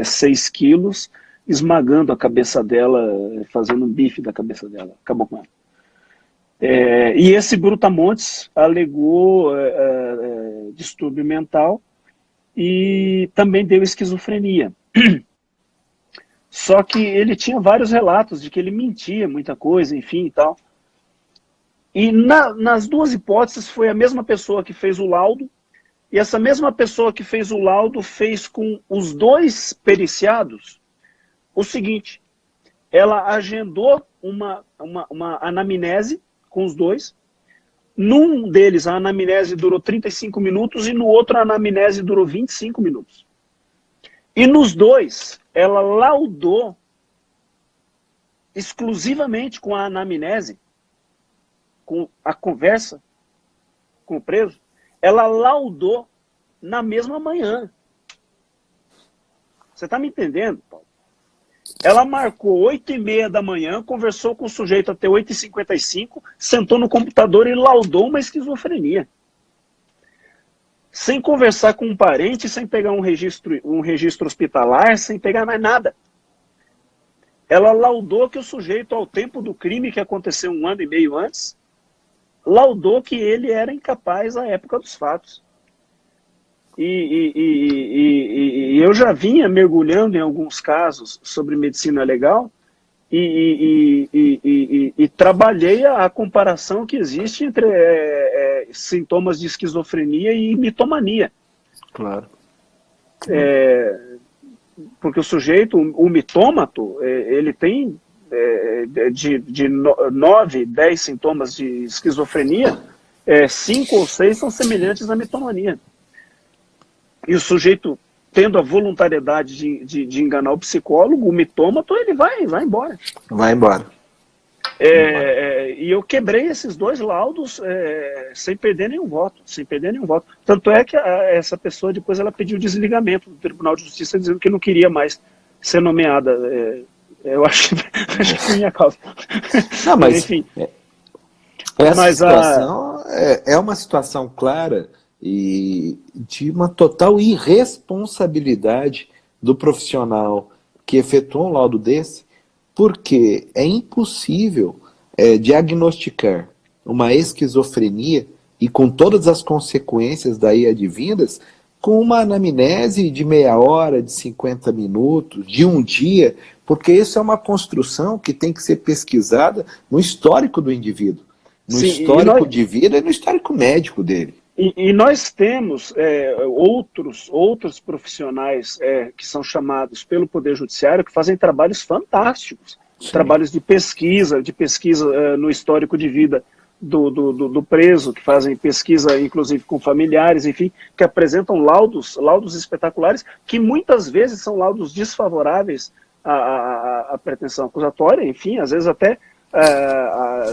6 quilos, esmagando a cabeça dela, fazendo um bife da cabeça dela, acabou com ela. E esse brutamontes alegou distúrbio mental e também deu esquizofrenia. Só que ele tinha vários relatos de que ele mentia muita coisa, enfim e tal. E nas duas hipóteses foi a mesma pessoa que fez o laudo, e essa mesma pessoa que fez o laudo fez com os 2 periciados o seguinte: ela agendou uma anamnese com os 2, num deles a anamnese durou 35 minutos e no outro a anamnese durou 25 minutos. E nos 2, ela laudou exclusivamente com a anamnese, com a conversa com o preso, ela laudou na mesma manhã. Você está me entendendo, Paulo? Ela marcou 8h30 da manhã, conversou com o sujeito até 8h55, sentou no computador e laudou uma esquizofrenia. Sem conversar com um parente, sem pegar um registro hospitalar, sem pegar mais nada. Ela laudou que o sujeito, ao tempo do crime, que aconteceu 1 ano e meio antes, laudou que ele era incapaz à época dos fatos. E eu já vinha mergulhando em alguns casos sobre medicina legal e trabalhei a comparação que existe entre sintomas de esquizofrenia e mitomania. Claro. Porque o sujeito, o mitômato, ele tem de 9, 10 sintomas de esquizofrenia, 5 ou 6 são semelhantes à mitomania. E o sujeito, tendo a voluntariedade de enganar o psicólogo, o mitômato, ele vai embora. Vai embora. E eu quebrei esses 2 laudos sem perder nenhum voto. Tanto é que essa pessoa depois ela pediu desligamento do Tribunal de Justiça, dizendo que não queria mais ser nomeada. Eu acho que foi minha causa. Não, mas enfim. Essa situação é uma situação clara e de uma total irresponsabilidade do profissional que efetuou um laudo desse, porque é impossível diagnosticar uma esquizofrenia e com todas as consequências daí advindas com uma anamnese de meia hora, de 50 minutos, de um dia, porque isso é uma construção que tem que ser pesquisada no histórico do indivíduo, no histórico de vida e no histórico médico dele. E nós temos outros profissionais que são chamados pelo Poder Judiciário que fazem trabalhos fantásticos, sim, trabalhos de pesquisa no histórico de vida do preso, que fazem pesquisa inclusive com familiares, enfim, que apresentam laudos espetaculares, que muitas vezes são laudos desfavoráveis à pretensão acusatória, enfim, às vezes até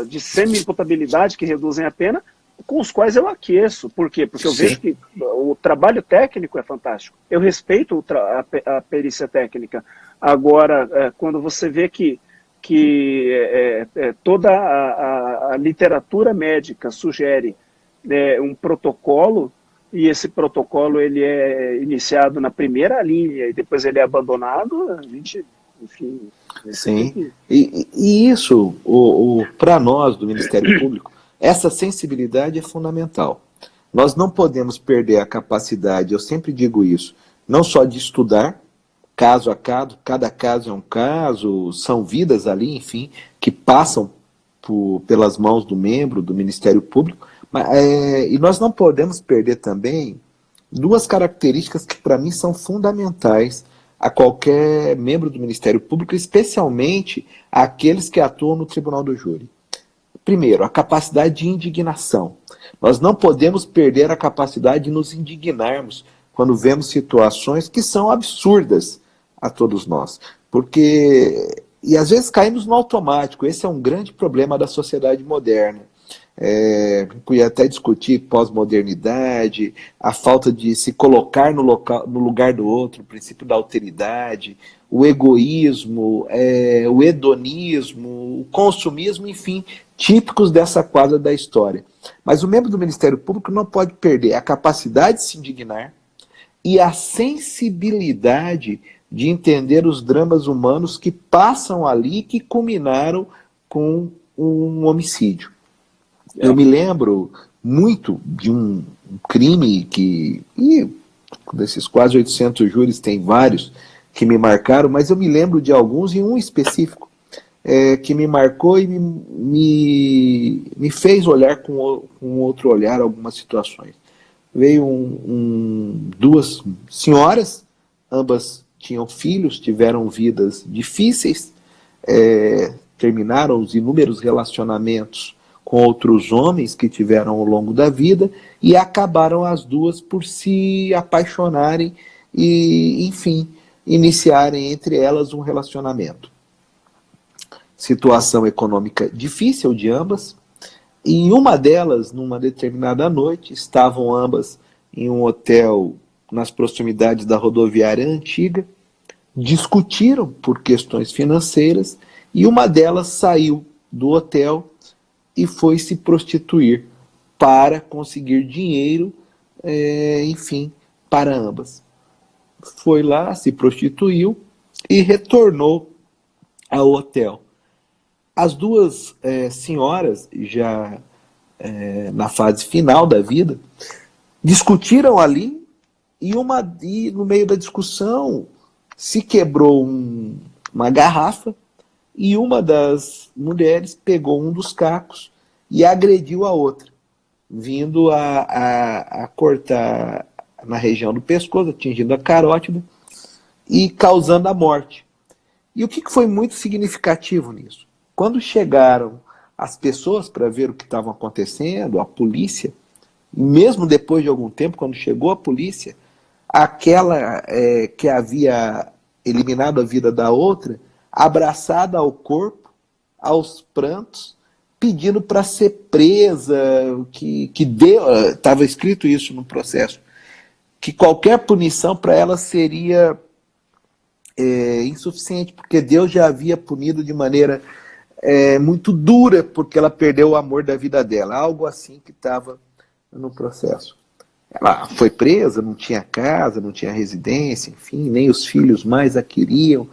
de semi-imputabilidade, que reduzem a pena, com os quais eu aqueço. Por quê? Porque eu sim, vejo que o trabalho técnico é fantástico. Eu respeito a perícia técnica. Agora, quando você vê que toda a literatura médica sugere um protocolo, e esse protocolo ele é iniciado na primeira linha e depois ele é abandonado, a gente, enfim... Sim, e isso, para nós do Ministério Público, essa sensibilidade é fundamental. Nós não podemos perder a capacidade, eu sempre digo isso, não só de estudar, caso a caso, cada caso é um caso, são vidas ali, enfim, que passam pelas mãos do membro do Ministério Público, e nós não podemos perder também 2 características que para mim são fundamentais a qualquer membro do Ministério Público, especialmente aqueles que atuam no Tribunal do Júri. Primeiro, a capacidade de indignação. Nós não podemos perder a capacidade de nos indignarmos quando vemos situações que são absurdas a todos nós. E às vezes caímos no automático. Esse é um grande problema da sociedade moderna. Podia até discutir pós-modernidade, a falta de se colocar no lugar do outro, o princípio da alteridade, o egoísmo, o hedonismo, o consumismo, enfim, típicos dessa quadra da história. Mas o membro do Ministério Público não pode perder a capacidade de se indignar e a sensibilidade de entender os dramas humanos que passam ali, que culminaram com um homicídio. Eu me lembro muito de um crime e desses quase 800 júris tem vários que me marcaram, mas eu me lembro de alguns e um específico que me marcou e me fez olhar com outro olhar algumas situações. Veio 2 senhoras, ambas tinham filhos, tiveram vidas difíceis, terminaram os inúmeros relacionamentos com outros homens que tiveram ao longo da vida e acabaram as 2 por se apaixonarem e, enfim, iniciarem entre elas um relacionamento. Situação econômica difícil de ambas, e uma delas, numa determinada noite, estavam ambas em um hotel nas proximidades da rodoviária antiga, discutiram por questões financeiras e uma delas saiu do hotel e foi se prostituir para conseguir dinheiro, enfim, para ambas. Foi lá, se prostituiu e retornou ao hotel. As 2 senhoras, já na fase final da vida, discutiram ali e no meio da discussão se quebrou uma garrafa e uma das mulheres pegou um dos cacos e agrediu a outra, vindo a cortar na região do pescoço, atingindo a carótida e causando a morte. E o que foi muito significativo nisso? Quando chegaram as pessoas para ver o que estava acontecendo, a polícia, e mesmo depois de algum tempo, quando chegou a polícia, aquela que havia eliminado a vida da outra, abraçada ao corpo, aos prantos, pedindo para ser presa, que estava escrito isso no processo, que qualquer punição para ela seria insuficiente, porque Deus já havia punido de maneira muito dura, porque ela perdeu o amor da vida dela, algo assim que estava no processo. Ela foi presa, não tinha casa, não tinha residência, enfim, nem os filhos mais a queriam,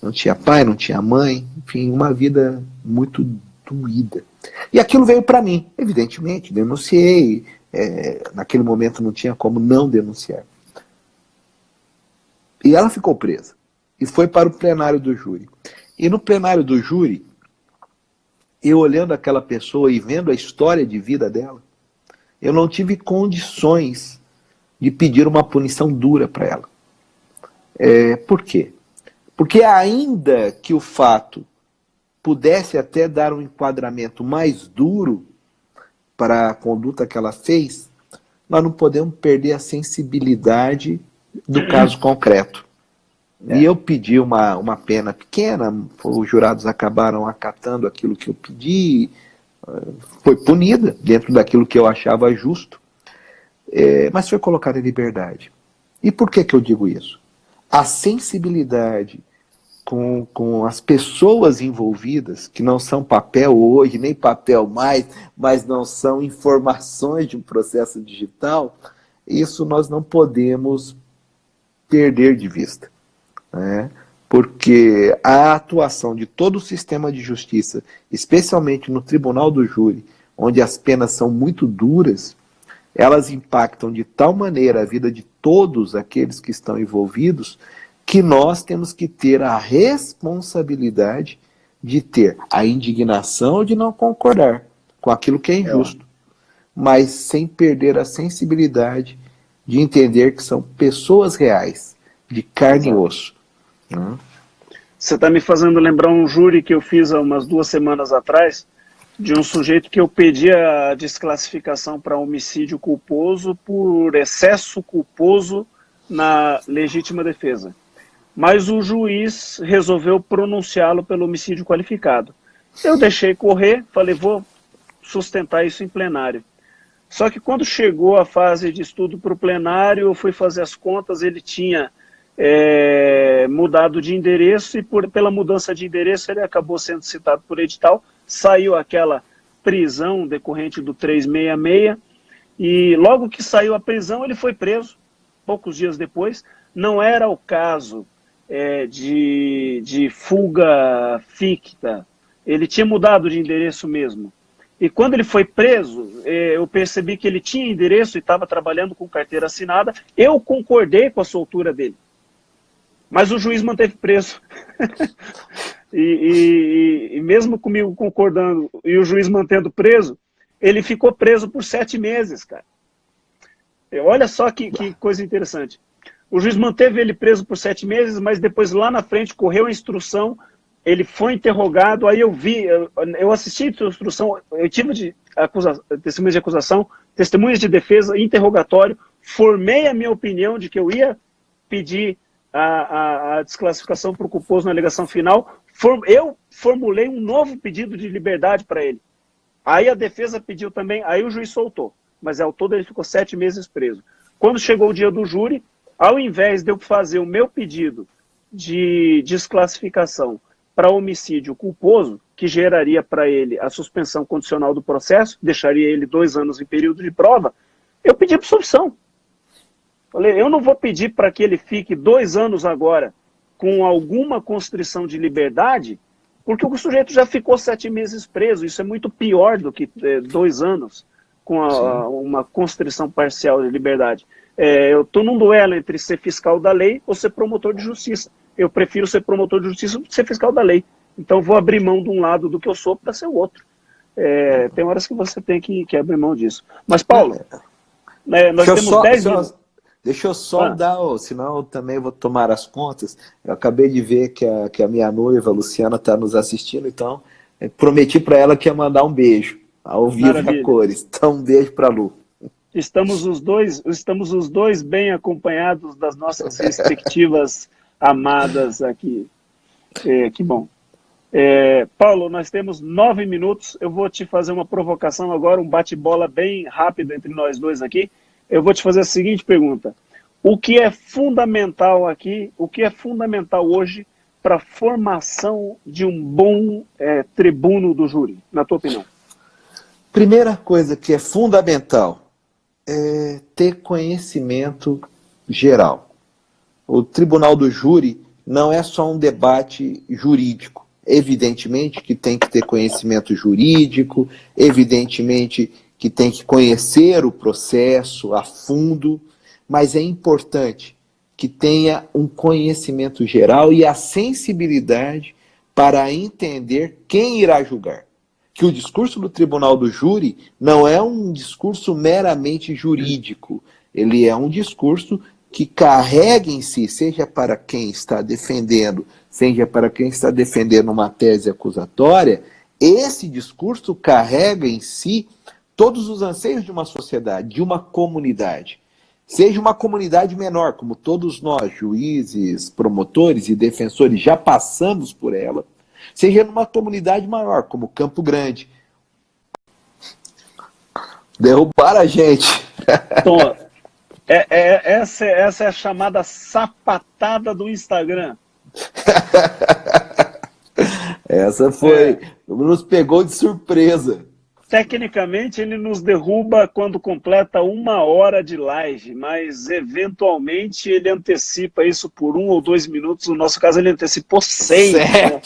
não tinha pai, não tinha mãe, enfim, uma vida muito doída. E aquilo veio para mim, evidentemente, denunciei, naquele momento não tinha como não denunciar. E ela ficou presa, e foi para o plenário do júri. E no plenário do júri, eu olhando aquela pessoa e vendo a história de vida dela, eu não tive condições de pedir uma punição dura para ela. Por quê? Porque ainda que o fato pudesse até dar um enquadramento mais duro para a conduta que ela fez, nós não podemos perder a sensibilidade do caso concreto. E eu pedi uma pena pequena, os jurados acabaram acatando aquilo que eu pedi, foi punida dentro daquilo que eu achava justo, mas foi colocada em liberdade. E por que eu digo isso? A sensibilidade com as pessoas envolvidas, que não são papel hoje, nem papel mais, mas não são informações de um processo digital, isso nós não podemos perder de vista, né? Porque a atuação de todo o sistema de justiça, especialmente no tribunal do júri, onde as penas são muito duras, elas impactam de tal maneira a vida de todos aqueles que estão envolvidos, que nós temos que ter a responsabilidade de ter a indignação de não concordar com aquilo que é injusto, mas sem perder a sensibilidade de entender que são pessoas reais, de carne e osso. Você está me fazendo lembrar um júri que eu fiz há umas 2 semanas atrás, de um sujeito que eu pedi a desclassificação para homicídio culposo por excesso culposo na legítima defesa. Mas o juiz resolveu pronunciá-lo pelo homicídio qualificado. Eu deixei correr, falei, vou sustentar isso em plenário. Só que quando chegou a fase de estudo para o plenário, eu fui fazer as contas, ele tinha mudado de endereço e pela mudança de endereço ele acabou sendo citado por edital, saiu aquela prisão decorrente do 366 e logo que saiu a prisão ele foi preso, poucos dias depois. Não era o caso de fuga ficta, ele tinha mudado de endereço mesmo. E quando ele foi preso, eu percebi que ele tinha endereço e estava trabalhando com carteira assinada, eu concordei com a soltura dele. Mas o juiz manteve preso. e mesmo comigo concordando e o juiz mantendo preso, ele ficou preso por 7 meses, cara. Olha só que coisa interessante. O juiz manteve ele preso por 7 meses, mas depois lá na frente correu a instrução, ele foi interrogado, aí eu vi, eu assisti a instrução, eu tive testemunhas de acusação, testemunhas de defesa, interrogatório, formei a minha opinião de que eu ia pedir a desclassificação para o culposo na alegação final, eu formulei um novo pedido de liberdade para ele. Aí a defesa pediu também, aí o juiz soltou, mas ao todo ele ficou 7 meses preso. Quando chegou o dia do júri, ao invés de eu fazer o meu pedido de desclassificação para homicídio culposo, que geraria para ele a suspensão condicional do processo, deixaria ele 2 anos em período de prova, eu pedi absolvição. Falei, eu não vou pedir para que ele fique 2 anos agora com alguma constrição de liberdade, Porque o sujeito já ficou 7 meses preso, isso é muito pior do que 2 anos com uma constrição parcial de liberdade. Eu estou num duelo entre ser fiscal da lei ou ser promotor de justiça. Eu prefiro ser promotor de justiça do que ser fiscal da lei. Então vou abrir mão de um lado do que eu sou para ser o outro. Tem horas que você tem que abrir mão disso. Mas, Paulo, nós temos 10 minutos. Deixa eu só dar, senão eu também vou tomar as contas. Eu acabei de ver que a minha noiva, Luciana, está nos assistindo, então prometi para ela que ia mandar um beijo, ao vivo e a cores. Então, um beijo para a Lu. Estamos os dois bem acompanhados das nossas respectivas amadas aqui. Que bom. Paulo, nós temos 9 minutos. Eu vou te fazer uma provocação agora, um bate-bola bem rápido entre nós dois aqui. Eu vou te fazer a seguinte pergunta. O que é fundamental aqui, o que é fundamental hoje para a formação de um bom tribuno do júri, na tua opinião? Primeira coisa que é fundamental é ter conhecimento geral. O tribunal do júri não é só um debate jurídico. Evidentemente que tem que ter conhecimento jurídico, evidentemente que tem que conhecer o processo a fundo, mas é importante que tenha um conhecimento geral e a sensibilidade para entender quem irá julgar. Que o discurso do tribunal do júri não é um discurso meramente jurídico, ele é um discurso que carrega em si, seja para quem está defendendo, seja para quem está defendendo uma tese acusatória, esse discurso carrega em si todos os anseios de uma sociedade, de uma comunidade. Seja uma comunidade menor, como todos nós, juízes, promotores e defensores, já passamos por ela, seja numa comunidade maior, como Campo Grande. Derrubaram a gente. Tom, essa é a chamada sapatada do Instagram. Essa foi, nos pegou de surpresa. Tecnicamente, ele nos derruba quando completa 1 hora de live, mas eventualmente ele antecipa isso por 1 ou 2 minutos. No nosso caso, ele antecipou 6. Né?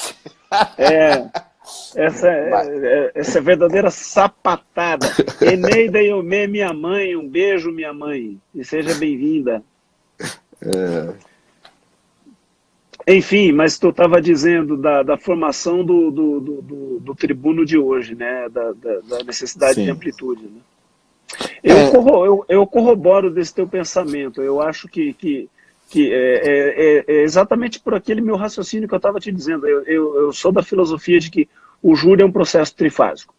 Essa é verdadeira sapatada. Eneida Iomê, minha mãe, um beijo, minha mãe, e seja bem-vinda. Enfim, mas tu estava dizendo da formação do tribuno de hoje, né? Da necessidade de amplitude. Né? Eu corroboro desse teu pensamento. Eu acho que é exatamente por aquele meu raciocínio que eu estava te dizendo. Eu sou da filosofia de que o júri é um processo trifásico.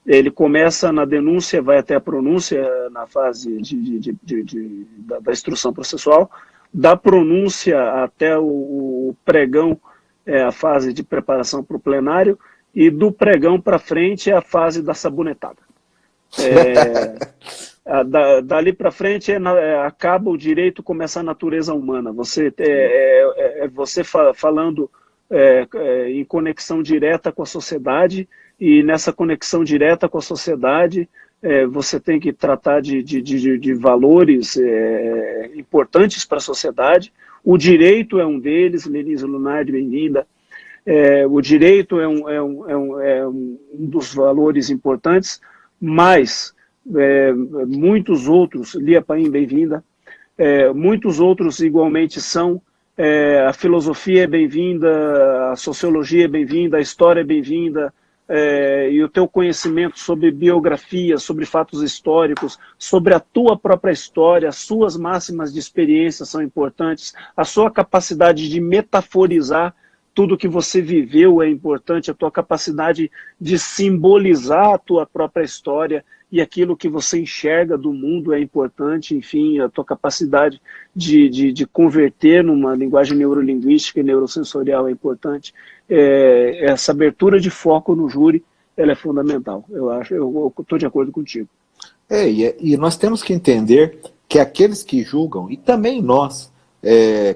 Ele começa na denúncia, vai até a pronúncia na fase da instrução processual, da pronúncia até o pregão, a fase de preparação para o plenário, e do pregão para frente é a fase da sabonetada. Dali para frente acaba o direito, começa a natureza humana. Você falando em conexão direta com a sociedade, e nessa conexão direta com a sociedade você tem que tratar de valores importantes para a sociedade. O direito é um deles, Lenise Lunardi, bem-vinda. O direito é um dos valores importantes, mas muitos outros, Lia Paim, bem-vinda, muitos outros igualmente são. A filosofia é bem-vinda, a sociologia é bem-vinda, a história é bem-vinda, e o teu conhecimento sobre biografia, sobre fatos históricos, sobre a tua própria história, as suas máximas de experiência são importantes, a sua capacidade de metaforizar tudo que você viveu é importante, a tua capacidade de simbolizar a tua própria história e aquilo que você enxerga do mundo é importante, enfim, a tua capacidade de converter numa linguagem neurolinguística e neurosensorial é importante. Essa abertura de foco no júri, ela é fundamental, eu estou de acordo contigo. E nós temos que entender que aqueles que julgam, e também nós,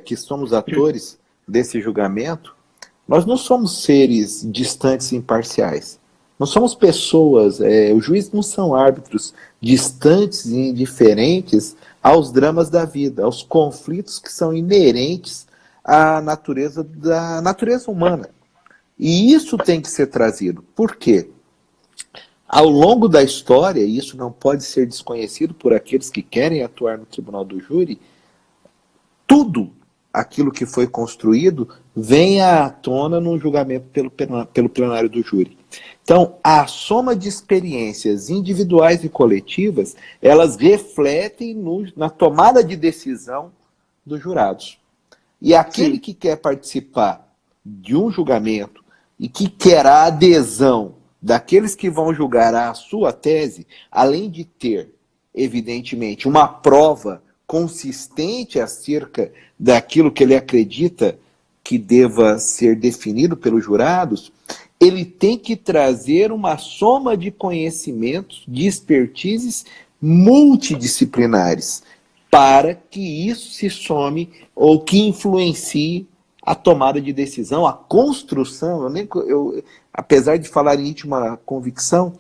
que somos atores desse julgamento, nós não somos seres distantes e imparciais. Não somos pessoas, os juízes não são árbitros distantes e indiferentes aos dramas da vida, aos conflitos que são inerentes à natureza humana. E isso tem que ser trazido. Por quê? Ao longo da história, e isso não pode ser desconhecido por aqueles que querem atuar no tribunal do júri, tudo aquilo que foi construído vem à tona num julgamento pelo plenário do júri. Então, a soma de experiências individuais e coletivas, elas refletem na tomada de decisão dos jurados. E aquele que quer participar de um julgamento e que quer a adesão daqueles que vão julgar a sua tese, além de ter, evidentemente, uma prova consistente acerca daquilo que ele acredita que deva ser definido pelos jurados, ele tem que trazer uma soma de conhecimentos, de expertises multidisciplinares, para que isso se some ou que influencie a tomada de decisão, a construção. Apesar de falar em íntima convicção,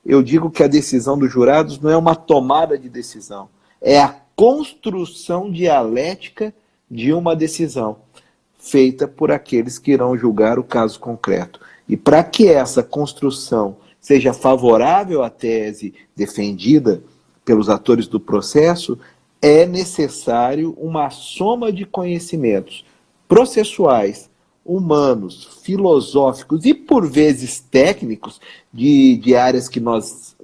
eu digo que a decisão dos jurados não é uma tomada de decisão, é a construção dialética de uma decisão feita por aqueles que irão julgar o caso concreto. E para que essa construção seja favorável à tese defendida pelos atores do processo, é necessário uma soma de conhecimentos processuais, humanos, filosóficos e, por vezes, técnicos, de áreas que nós,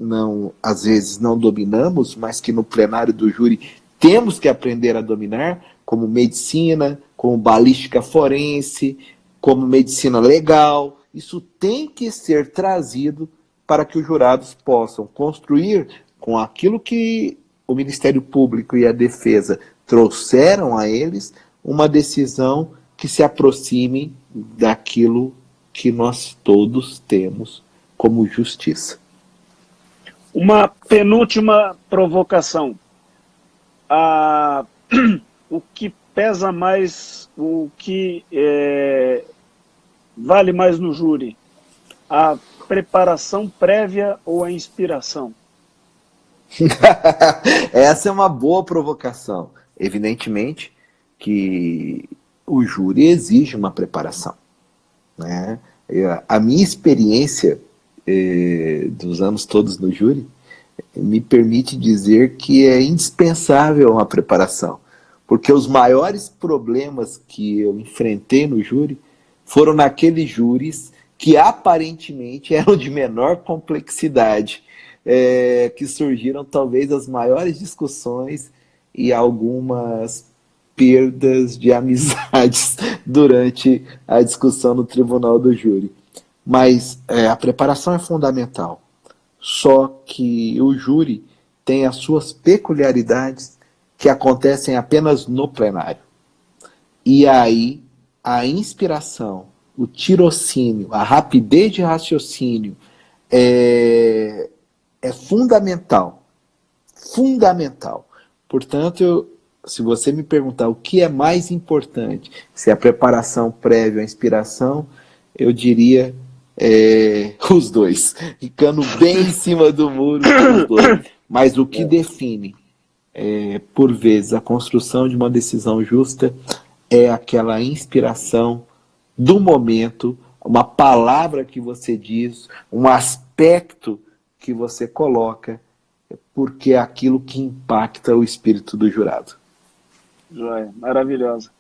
às vezes, não dominamos, mas que no plenário do júri temos que aprender a dominar, como medicina, como balística forense, como medicina legal. Isso tem que ser trazido para que os jurados possam construir com aquilo que o Ministério Público e a defesa trouxeram a eles, uma decisão que se aproxime daquilo que nós todos temos como justiça. Uma penúltima provocação. O que pesa mais, o que vale mais no júri? A preparação prévia ou a inspiração? Essa é uma boa provocação. Evidentemente que o júri exige uma preparação, né? A minha experiência dos anos todos no júri me permite dizer que é indispensável uma preparação, porque os maiores problemas que eu enfrentei no júri foram naqueles júris que aparentemente eram de menor complexidade, que surgiram talvez as maiores discussões e algumas perdas de amizades durante a discussão no tribunal do júri. Mas a preparação é fundamental. Só que o júri tem as suas peculiaridades que acontecem apenas no plenário. E aí a inspiração, o tirocínio, a rapidez de raciocínio é fundamental. Fundamental. Portanto, se você me perguntar o que é mais importante, se é a preparação prévia à inspiração, eu diria os dois, ficando bem em cima do muro, os dois. Mas o que define, por vezes, a construção de uma decisão justa é aquela inspiração do momento, uma palavra que você diz, um aspecto que você coloca, porque é aquilo que impacta o espírito do jurado. Joia, maravilhosa.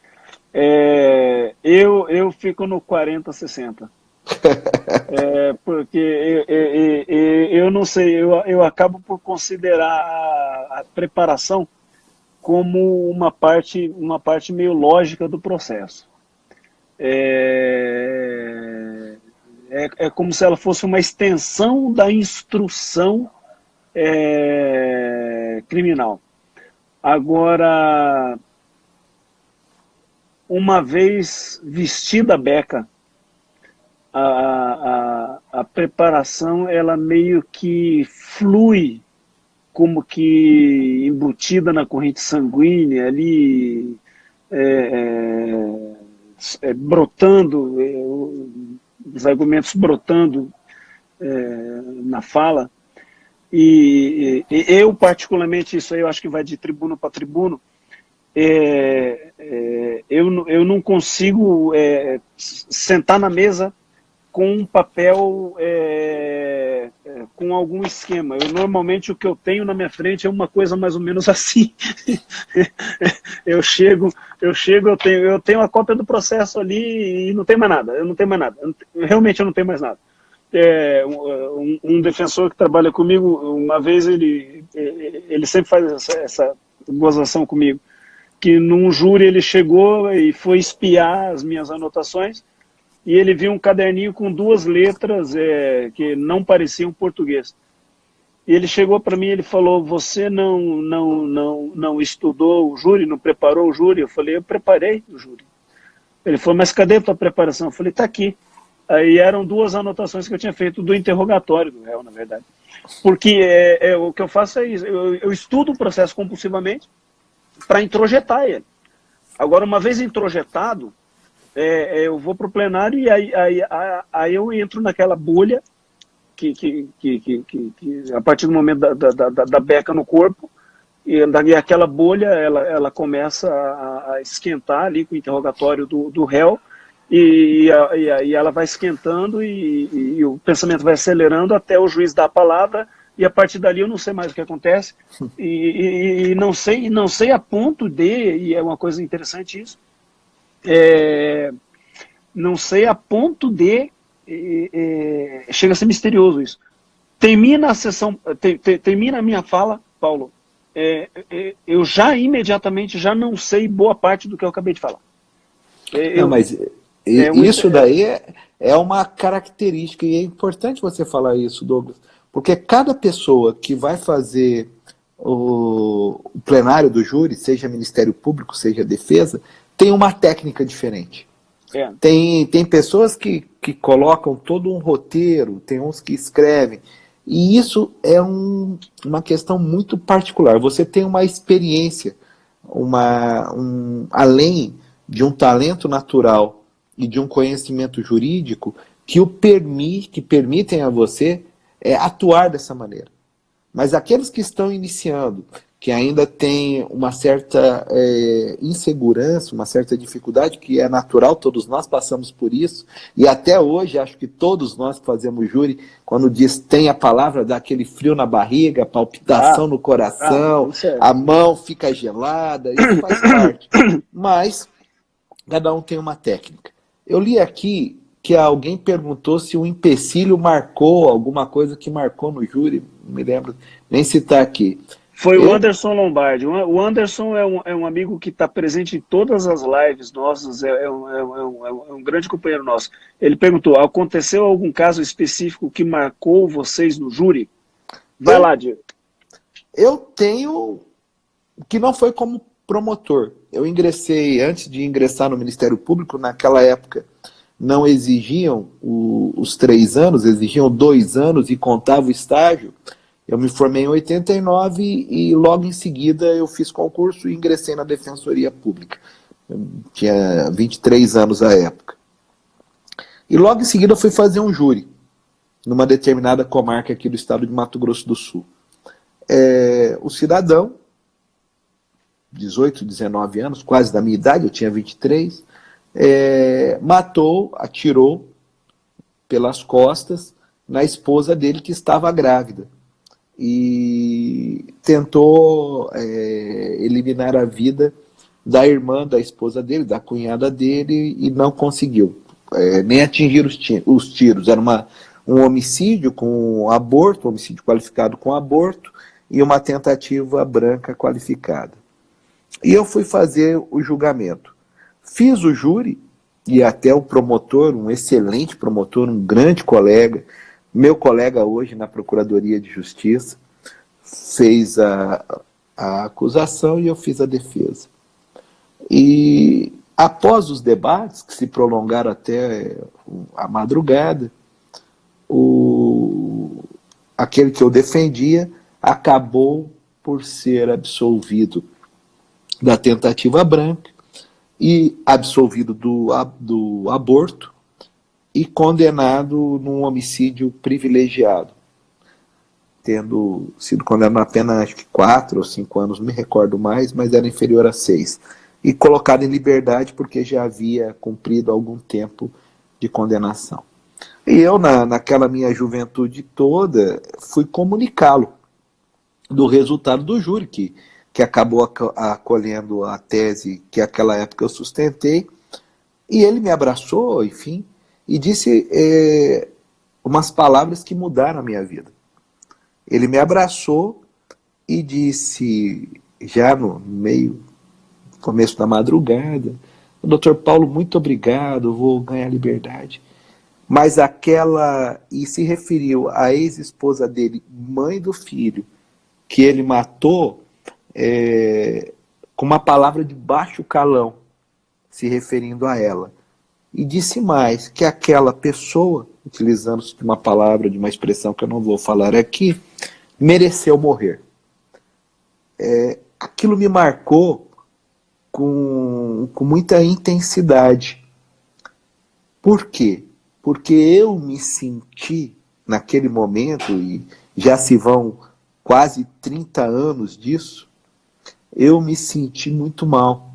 Eu fico no 40-60. Porque eu não sei, eu acabo por considerar a preparação como uma parte meio lógica do processo. É como se ela fosse uma extensão da instrução criminal. Agora, uma vez vestida a beca, a preparação, ela meio que flui, como que embutida na corrente sanguínea, ali, brotando, os argumentos brotando na fala. E eu, particularmente, isso aí eu acho que vai de tribuno para tribuno, eu não consigo sentar na mesa com um papel, com algum esquema. Normalmente o que eu tenho na minha frente é uma coisa mais ou menos assim. eu chego, eu tenho a cópia do processo ali e não tem mais nada. Eu não tenho mais nada. Realmente eu não tenho mais nada. Um defensor que trabalha comigo, uma vez ele sempre faz essa gozação comigo, que num júri ele chegou e foi espiar as minhas anotações, e ele viu um caderninho com 2 letras que não pareciam português. E ele chegou para mim e ele falou: você não estudou o júri, não preparou o júri? Eu falei: eu preparei o júri. Ele falou: mas cadê a tua preparação? Eu falei: está aqui. Aí eram 2 anotações que eu tinha feito do interrogatório do réu, na verdade. Porque o que eu faço é isso, eu estudo o processo compulsivamente para introjetar ele. Agora, uma vez introjetado, eu vou para o plenário e aí eu entro naquela bolha que a partir do momento da beca no corpo, e aquela bolha ela começa a esquentar ali com o interrogatório do réu, e ela vai esquentando e o pensamento vai acelerando até o juiz dar a palavra, e a partir dali eu não sei mais o que acontece, e não sei a ponto de, e é uma coisa interessante isso, não sei a ponto de, chega a ser misterioso isso. Termina a sessão, termina a minha fala, Paulo, eu já imediatamente já não sei boa parte do que eu acabei de falar. Não, mas isso daí é uma característica, e é importante você falar isso, Douglas, porque cada pessoa que vai fazer o plenário do júri, seja Ministério Público, seja Defesa, tem uma técnica diferente. Tem pessoas que colocam todo um roteiro, tem uns que escrevem, e isso é uma questão muito particular. Você tem uma experiência, além de um talento natural e de um conhecimento jurídico que permitem a você atuar dessa maneira. Mas aqueles que estão iniciando, que ainda têm uma certa insegurança, uma certa dificuldade, que é natural, todos nós passamos por isso, e até hoje acho que todos nós que fazemos júri, quando diz tem a palavra, dá aquele frio na barriga, palpitação no coração, a mão fica gelada, isso faz parte. Mas cada um tem uma técnica. Eu li aqui que alguém perguntou se o empecilho marcou, alguma coisa que marcou no júri, não me lembro nem citar aqui. Foi o Anderson Lombardi. O Anderson é um amigo que está presente em todas as lives nossas, é um grande companheiro nosso. Ele perguntou: aconteceu algum caso específico que marcou vocês no júri? Vai lá, Diego. Eu tenho, que não foi como promotor. Eu ingressei, antes de ingressar no Ministério Público, naquela época, não exigiam os 3 anos, exigiam 2 anos e contava o estágio. Eu me formei em 89 e logo em seguida eu fiz concurso e ingressei na Defensoria Pública. Eu tinha 23 anos à época. E logo em seguida eu fui fazer um júri, numa determinada comarca aqui do estado de Mato Grosso do Sul. O cidadão, 18, 19 anos, quase da minha idade, eu tinha 23, atirou pelas costas na esposa dele que estava grávida. E tentou eliminar a vida da irmã da esposa dele, da cunhada dele, e não conseguiu. Nem atingir os tiros. Era um homicídio com aborto, homicídio qualificado com aborto, e uma tentativa branca qualificada. E eu fui fazer o julgamento. Fiz o júri, e até o promotor, um excelente promotor, um grande colega, meu colega hoje na Procuradoria de Justiça, fez a acusação e eu fiz a defesa. E após os debates, que se prolongaram até a madrugada, aquele que eu defendia acabou por ser absolvido da tentativa branca e absolvido do aborto e condenado num homicídio privilegiado, tendo sido condenado apenas acho que 4 ou 5 anos, não me recordo mais, mas era inferior a 6, e colocado em liberdade porque já havia cumprido algum tempo de condenação. E eu, naquela minha juventude toda, fui comunicá-lo do resultado do júri, que acabou acolhendo a tese que naquela época eu sustentei, e ele me abraçou, enfim, e disse umas palavras que mudaram a minha vida. Ele me abraçou e disse, já no começo da madrugada, Dr. Paulo, muito obrigado, vou ganhar liberdade. Mas e se referiu à ex-esposa dele, mãe do filho, que ele matou, com uma palavra de baixo calão, se referindo a ela. E disse mais, que aquela pessoa, utilizando-se de uma palavra, de uma expressão que eu não vou falar aqui, mereceu morrer. Aquilo me marcou com muita intensidade. Por quê? Porque eu me senti, naquele momento, e já se vão quase 30 anos disso, eu me senti muito mal.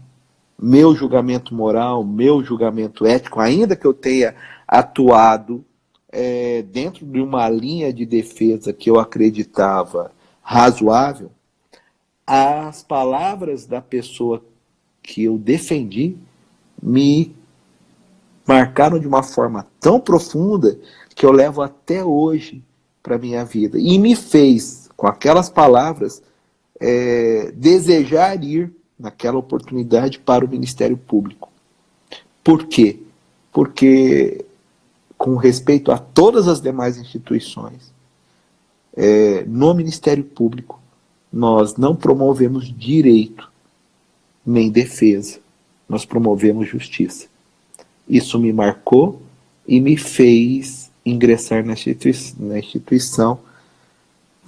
Meu julgamento moral, meu julgamento ético, ainda que eu tenha atuado dentro de uma linha de defesa que eu acreditava razoável, as palavras da pessoa que eu defendi me marcaram de uma forma tão profunda que eu levo até hoje para a minha vida. E me fez, com aquelas palavras, desejar ir, naquela oportunidade, para o Ministério Público. Por quê? Porque, com respeito a todas as demais instituições, no Ministério Público, nós não promovemos direito, nem defesa. Nós promovemos justiça. Isso me marcou e me fez ingressar na instituição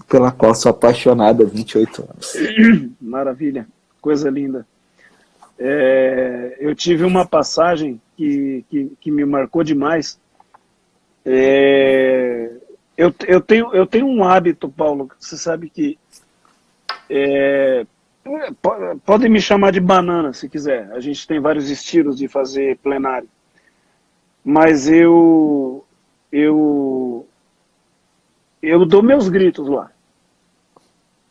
pela qual sou apaixonado há 28 anos. Maravilha, coisa linda. Eu tive uma passagem que me marcou demais. Eu tenho um hábito, Paulo, você sabe que podem me chamar de banana se quiser. A gente tem vários estilos de fazer plenário. Mas eu dou meus gritos lá.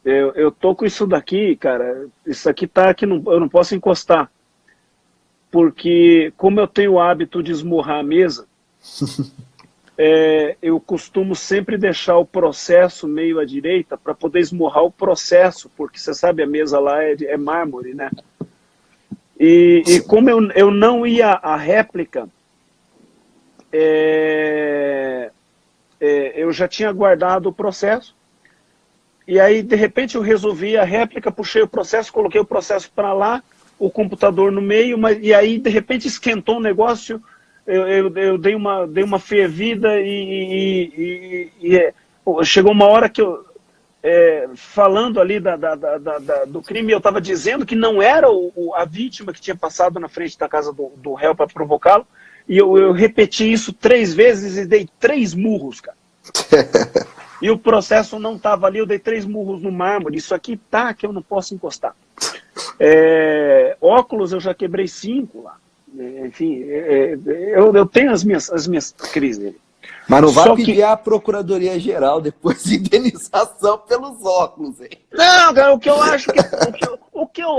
Eu tô com isso daqui, cara. Isso aqui tá aqui, eu não posso encostar. Porque, como eu tenho o hábito de esmurrar a mesa, eu costumo sempre deixar o processo meio à direita para poder esmurrar o processo, porque você sabe, a mesa lá é mármore, né? E como eu não ia à réplica, eu já tinha guardado o processo, e aí de repente eu resolvi a réplica, puxei o processo, coloquei o processo para lá, o computador no meio, e aí de repente esquentou o negócio, eu dei uma fervida e chegou uma hora que eu, falando ali do crime, eu estava dizendo que não era a vítima que tinha passado na frente da casa do réu para provocá-lo, e eu repeti isso 3 vezes e dei 3 murros, cara. E o processo não estava ali, eu dei 3 murros no mármore. Isso aqui tá que eu não posso encostar. Óculos eu já quebrei 5 lá. Enfim, eu tenho as minhas crises. Mas não vai pedir à Procuradoria-Geral depois de indenização pelos óculos, hein? Não, cara, o que eu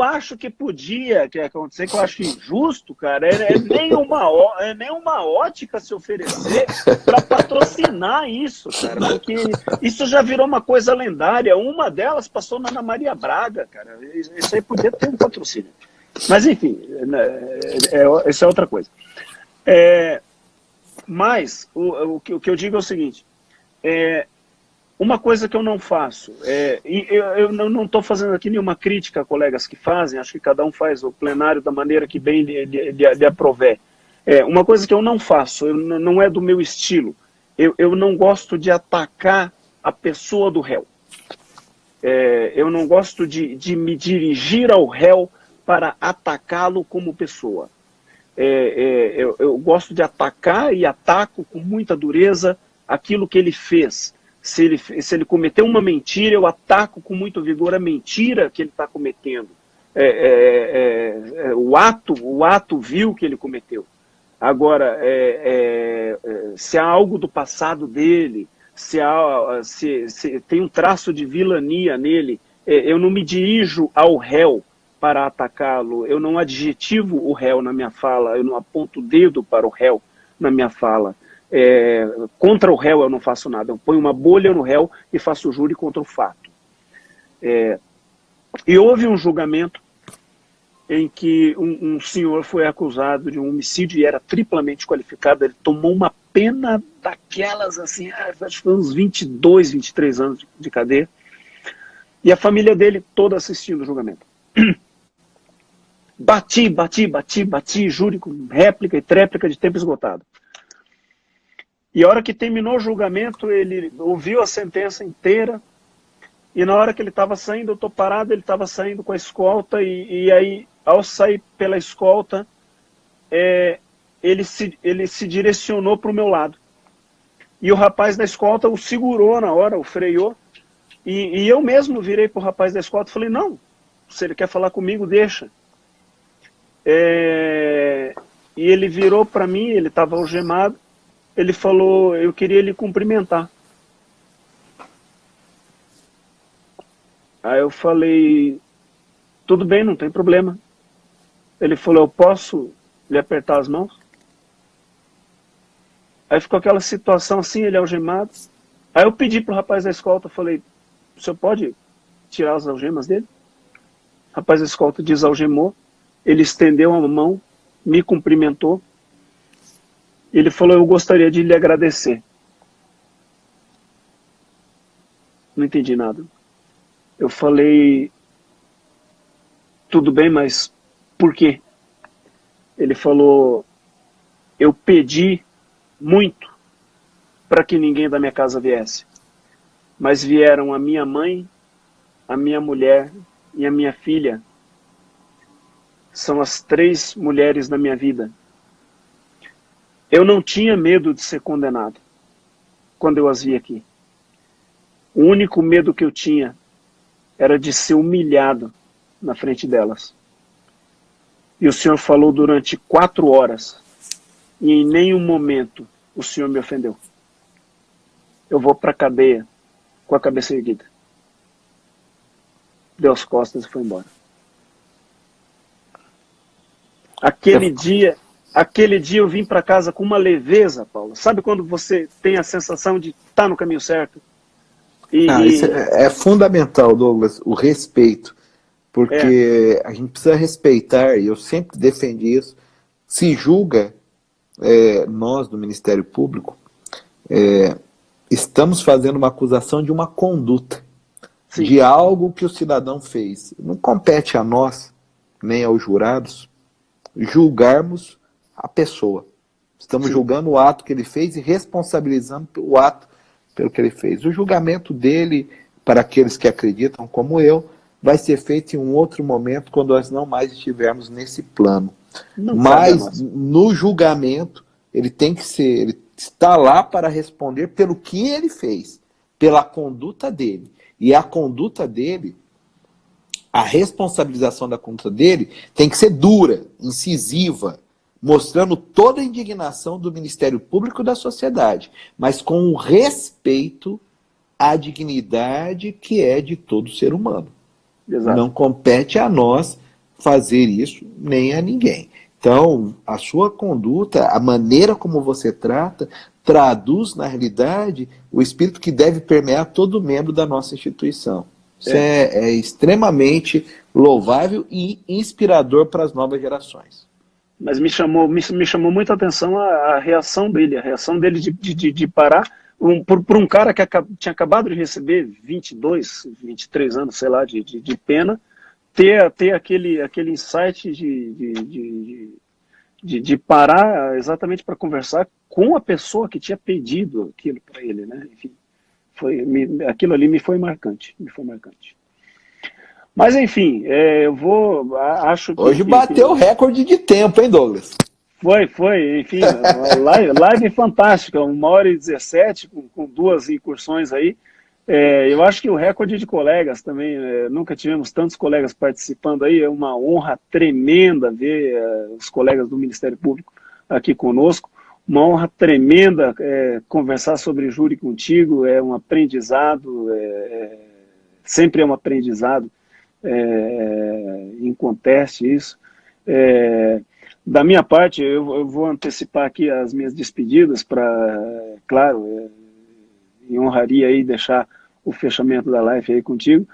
acho que podia acontecer, que eu acho injusto, cara, nem uma ótica se oferecer para patrocinar isso, cara, porque isso já virou uma coisa lendária. Uma delas passou na Ana Maria Braga, cara. Isso aí podia ter um patrocínio. Mas, enfim, isso é outra coisa. Mas o que eu digo é o seguinte, uma coisa que eu não faço, e eu não estou fazendo aqui nenhuma crítica a colegas que fazem, acho que cada um faz o plenário da maneira que bem lhe aprover. Uma coisa que eu não faço, não é do meu estilo, eu não gosto de atacar a pessoa do réu. Eu não gosto de me dirigir ao réu para atacá-lo como pessoa. Eu gosto de atacar e ataco com muita dureza aquilo que ele fez. Se ele cometeu uma mentira, eu ataco com muito vigor a mentira que ele está cometendo. O ato vil que ele cometeu. Agora, se há algo do passado dele, se tem um traço de vilania nele, eu não me dirijo ao réu para atacá-lo, eu não adjetivo o réu na minha fala, eu não aponto o dedo para o réu na minha fala. Contra o réu eu não faço nada, eu ponho uma bolha no réu e faço júri contra o fato. E houve um julgamento em que um senhor foi acusado de um homicídio e era triplamente qualificado, ele tomou uma pena daquelas, assim, acho que foi uns 22, 23 anos de cadeia, e a família dele toda assistindo o julgamento. Bati, júri com réplica e tréplica de tempo esgotado. E a hora que terminou o julgamento, ele ouviu a sentença inteira, e na hora que ele estava saindo, eu estou parado, ele estava saindo com a escolta, e aí, ao sair pela escolta, ele se direcionou para o meu lado. E o rapaz da escolta o segurou na hora, o freou, e eu mesmo virei para o rapaz da escolta e falei, não, se ele quer falar comigo, deixa. E ele virou para mim, ele estava algemado, ele falou, eu queria lhe cumprimentar. Aí eu falei, tudo bem, não tem problema. Ele falou, eu posso lhe apertar as mãos? Aí ficou aquela situação assim, ele algemado. Aí eu pedi pro rapaz da escolta, falei, o senhor pode tirar as algemas dele? O rapaz da escolta desalgemou, ele estendeu a mão, me cumprimentou. Ele falou, eu gostaria de lhe agradecer. Não entendi nada. Eu falei, tudo bem, mas por quê? Ele falou, eu pedi muito para que ninguém da minha casa viesse, mas vieram a minha mãe, a minha mulher e a minha filha. São as 3 mulheres da minha vida. Eu não tinha medo de ser condenado quando eu as vi aqui. O único medo que eu tinha era de ser humilhado na frente delas. E o senhor falou durante 4 horas e em nenhum momento o senhor me ofendeu. Eu vou para a cadeia com a cabeça erguida. Deu as costas e foi embora. Aquele dia eu vim para casa com uma leveza, Paulo. Sabe quando você tem a sensação de estar no caminho certo? Isso é fundamental, Douglas, o respeito. Porque a gente precisa respeitar, e eu sempre defendi isso, se julga, nós do Ministério Público, estamos fazendo uma acusação de uma conduta, sim, de algo que o cidadão fez. Não compete a nós, nem aos jurados, julgarmos a pessoa. Estamos, sim, julgando o ato que ele fez e responsabilizando o ato pelo que ele fez. O julgamento dele, para aqueles que acreditam como eu, vai ser feito em um outro momento, quando nós não mais estivermos nesse plano. Mas no julgamento, ele tem que ser, ele está lá para responder pelo que ele fez, pela conduta dele. E a conduta dele, a responsabilização da conduta dele, tem que ser dura, incisiva, mostrando toda a indignação do Ministério Público e da sociedade, mas com o respeito à dignidade que é de todo ser humano. Exato. Não compete a nós fazer isso, nem a ninguém. Então, a sua conduta, a maneira como você trata, traduz, na realidade, o espírito que deve permear todo membro da nossa instituição. Isso é extremamente louvável e inspirador para as novas gerações. Mas me chamou muita atenção a reação dele de parar, por um cara que tinha acabado de receber 22, 23 anos, sei lá, de pena, ter aquele insight de parar exatamente para conversar com a pessoa que tinha pedido aquilo para ele, né? Enfim, aquilo ali me foi marcante. Mas enfim, acho que... Hoje bateu o recorde de tempo, hein, Douglas? Foi, enfim, live fantástica, 1h17, com 2 incursões aí. Eu acho que o recorde de colegas também, nunca tivemos tantos colegas participando aí, é uma honra tremenda ver os colegas do Ministério Público aqui conosco. Uma honra tremenda conversar sobre júri contigo, é um aprendizado, sempre é um aprendizado, inconteste isso. Da minha parte, eu vou antecipar aqui as minhas despedidas para, claro, em honraria aí deixar o fechamento da live aí contigo.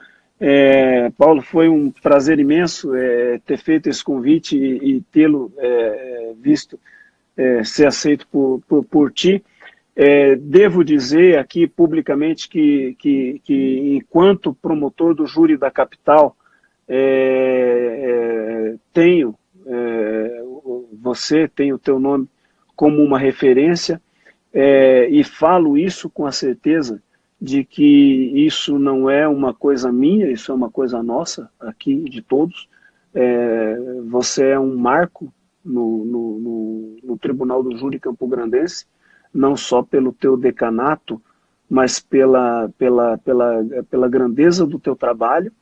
Paulo, foi um prazer imenso ter feito esse convite e tê-lo visto ser aceito por ti. Devo dizer aqui publicamente que enquanto promotor do júri da capital, você tem o teu nome como uma referência, e falo isso com a certeza de que isso não é uma coisa minha, isso é uma coisa nossa aqui, de todos. Você é um marco no Tribunal do Júri Campograndense, não só pelo teu decanato, mas pela grandeza do teu trabalho,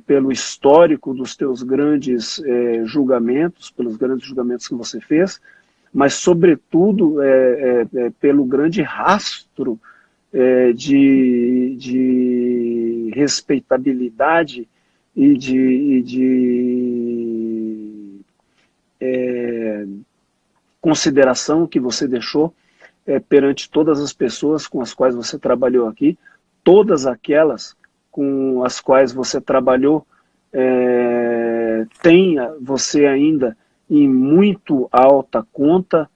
pelo histórico dos teus grandes julgamentos, pelos grandes julgamentos que você fez, mas, sobretudo, pelo grande rastro de respeitabilidade e de consideração que você deixou perante todas as pessoas com as quais você trabalhou aqui, todas aquelas com as quais você trabalhou, tem você ainda em muito alta conta,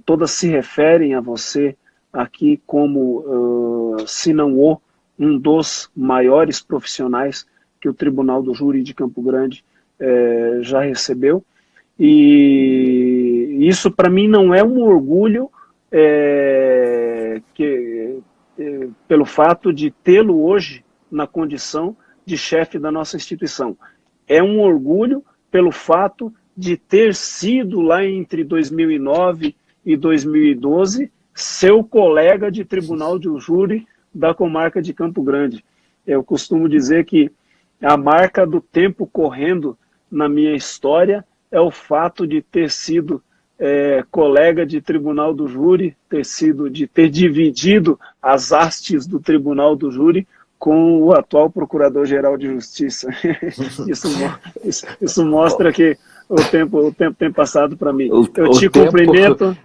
todas se referem a você aqui como, se não um dos maiores profissionais que o Tribunal do Júri de Campo Grande já recebeu. E isso para mim não é um orgulho pelo fato de tê-lo hoje na condição de chefe da nossa instituição. É um orgulho pelo fato de ter sido lá entre 2009 e 2012 seu colega de tribunal do júri da comarca de Campo Grande. Eu costumo dizer que a marca do tempo correndo na minha história é o fato de ter sido colega de tribunal do júri, de ter dividido as hastes do tribunal do júri com o atual Procurador-Geral de Justiça. Isso mostra que o tempo tem passado para mim. Eu te cumprimento.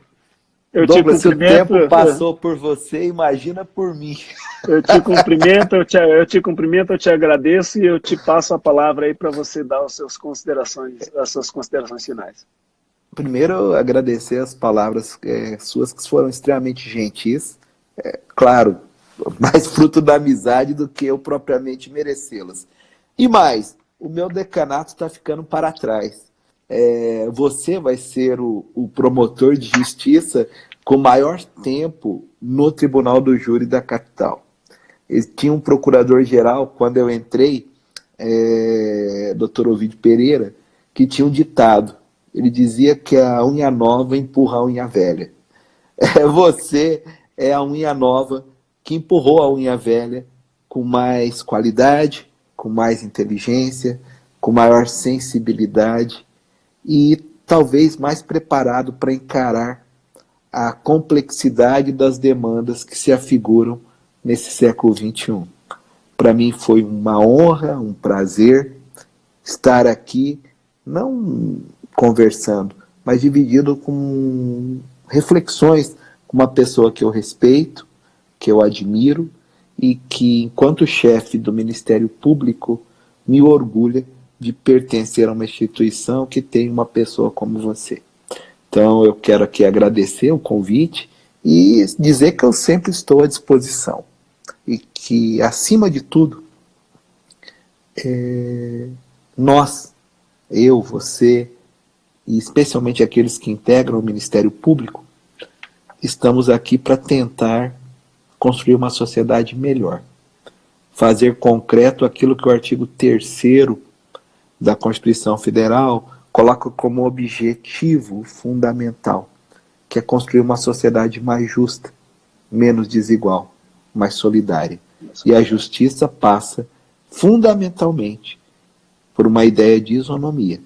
Douglas, se o tempo passou por você, imagina por mim. Eu te cumprimento, eu te agradeço e eu te passo a palavra aí para você dar as suas considerações finais. Primeiro, agradecer as palavras suas, que foram extremamente gentis. Claro, mais fruto da amizade do que eu propriamente merecê-las. E mais, o meu decanato está ficando para trás. Você vai ser o promotor de justiça com maior tempo no Tribunal do Júri da capital. Tinha um procurador-geral, quando eu entrei, Dr. Ovidio Pereira, que tinha um ditado. Ele dizia que a unha nova empurra a unha velha. Você é a unha nova que empurrou a unha velha com mais qualidade, com mais inteligência, com maior sensibilidade e talvez mais preparado para encarar a complexidade das demandas que se afiguram nesse século XXI. Para mim foi uma honra, um prazer estar aqui, não conversando, mas dividido com reflexões com uma pessoa que eu respeito, que eu admiro e que, enquanto chefe do Ministério Público, me orgulha de pertencer a uma instituição que tem uma pessoa como você. Então eu quero aqui agradecer o convite e dizer que eu sempre estou à disposição e que, acima de tudo, nós, eu, você e especialmente aqueles que integram o Ministério Público, estamos aqui para tentar construir uma sociedade melhor, fazer concreto aquilo que o artigo 3º da Constituição Federal coloca como objetivo fundamental, que é construir uma sociedade mais justa, menos desigual, mais solidária. E a justiça passa fundamentalmente por uma ideia de isonomia,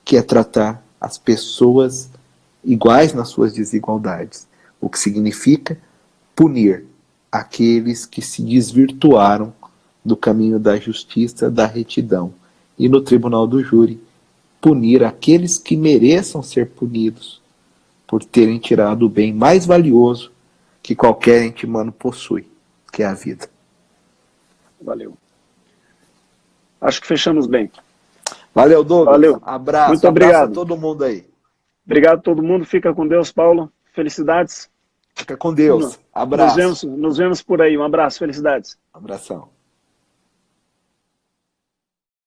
que é tratar as pessoas iguais nas suas desigualdades, o que significa punir aqueles que se desvirtuaram do caminho da justiça, da retidão, e no tribunal do júri, punir aqueles que mereçam ser punidos por terem tirado o bem mais valioso que qualquer ente humano possui, que é a vida. Valeu. Acho que fechamos bem. Valeu, Douglas. Valeu. Abraço. Muito obrigado. Abraço a todo mundo aí. Obrigado a todo mundo. Fica com Deus, Paulo. Felicidades. Fica com Deus. Abraço. Nos vemos por aí. Um abraço. Felicidades. Abração.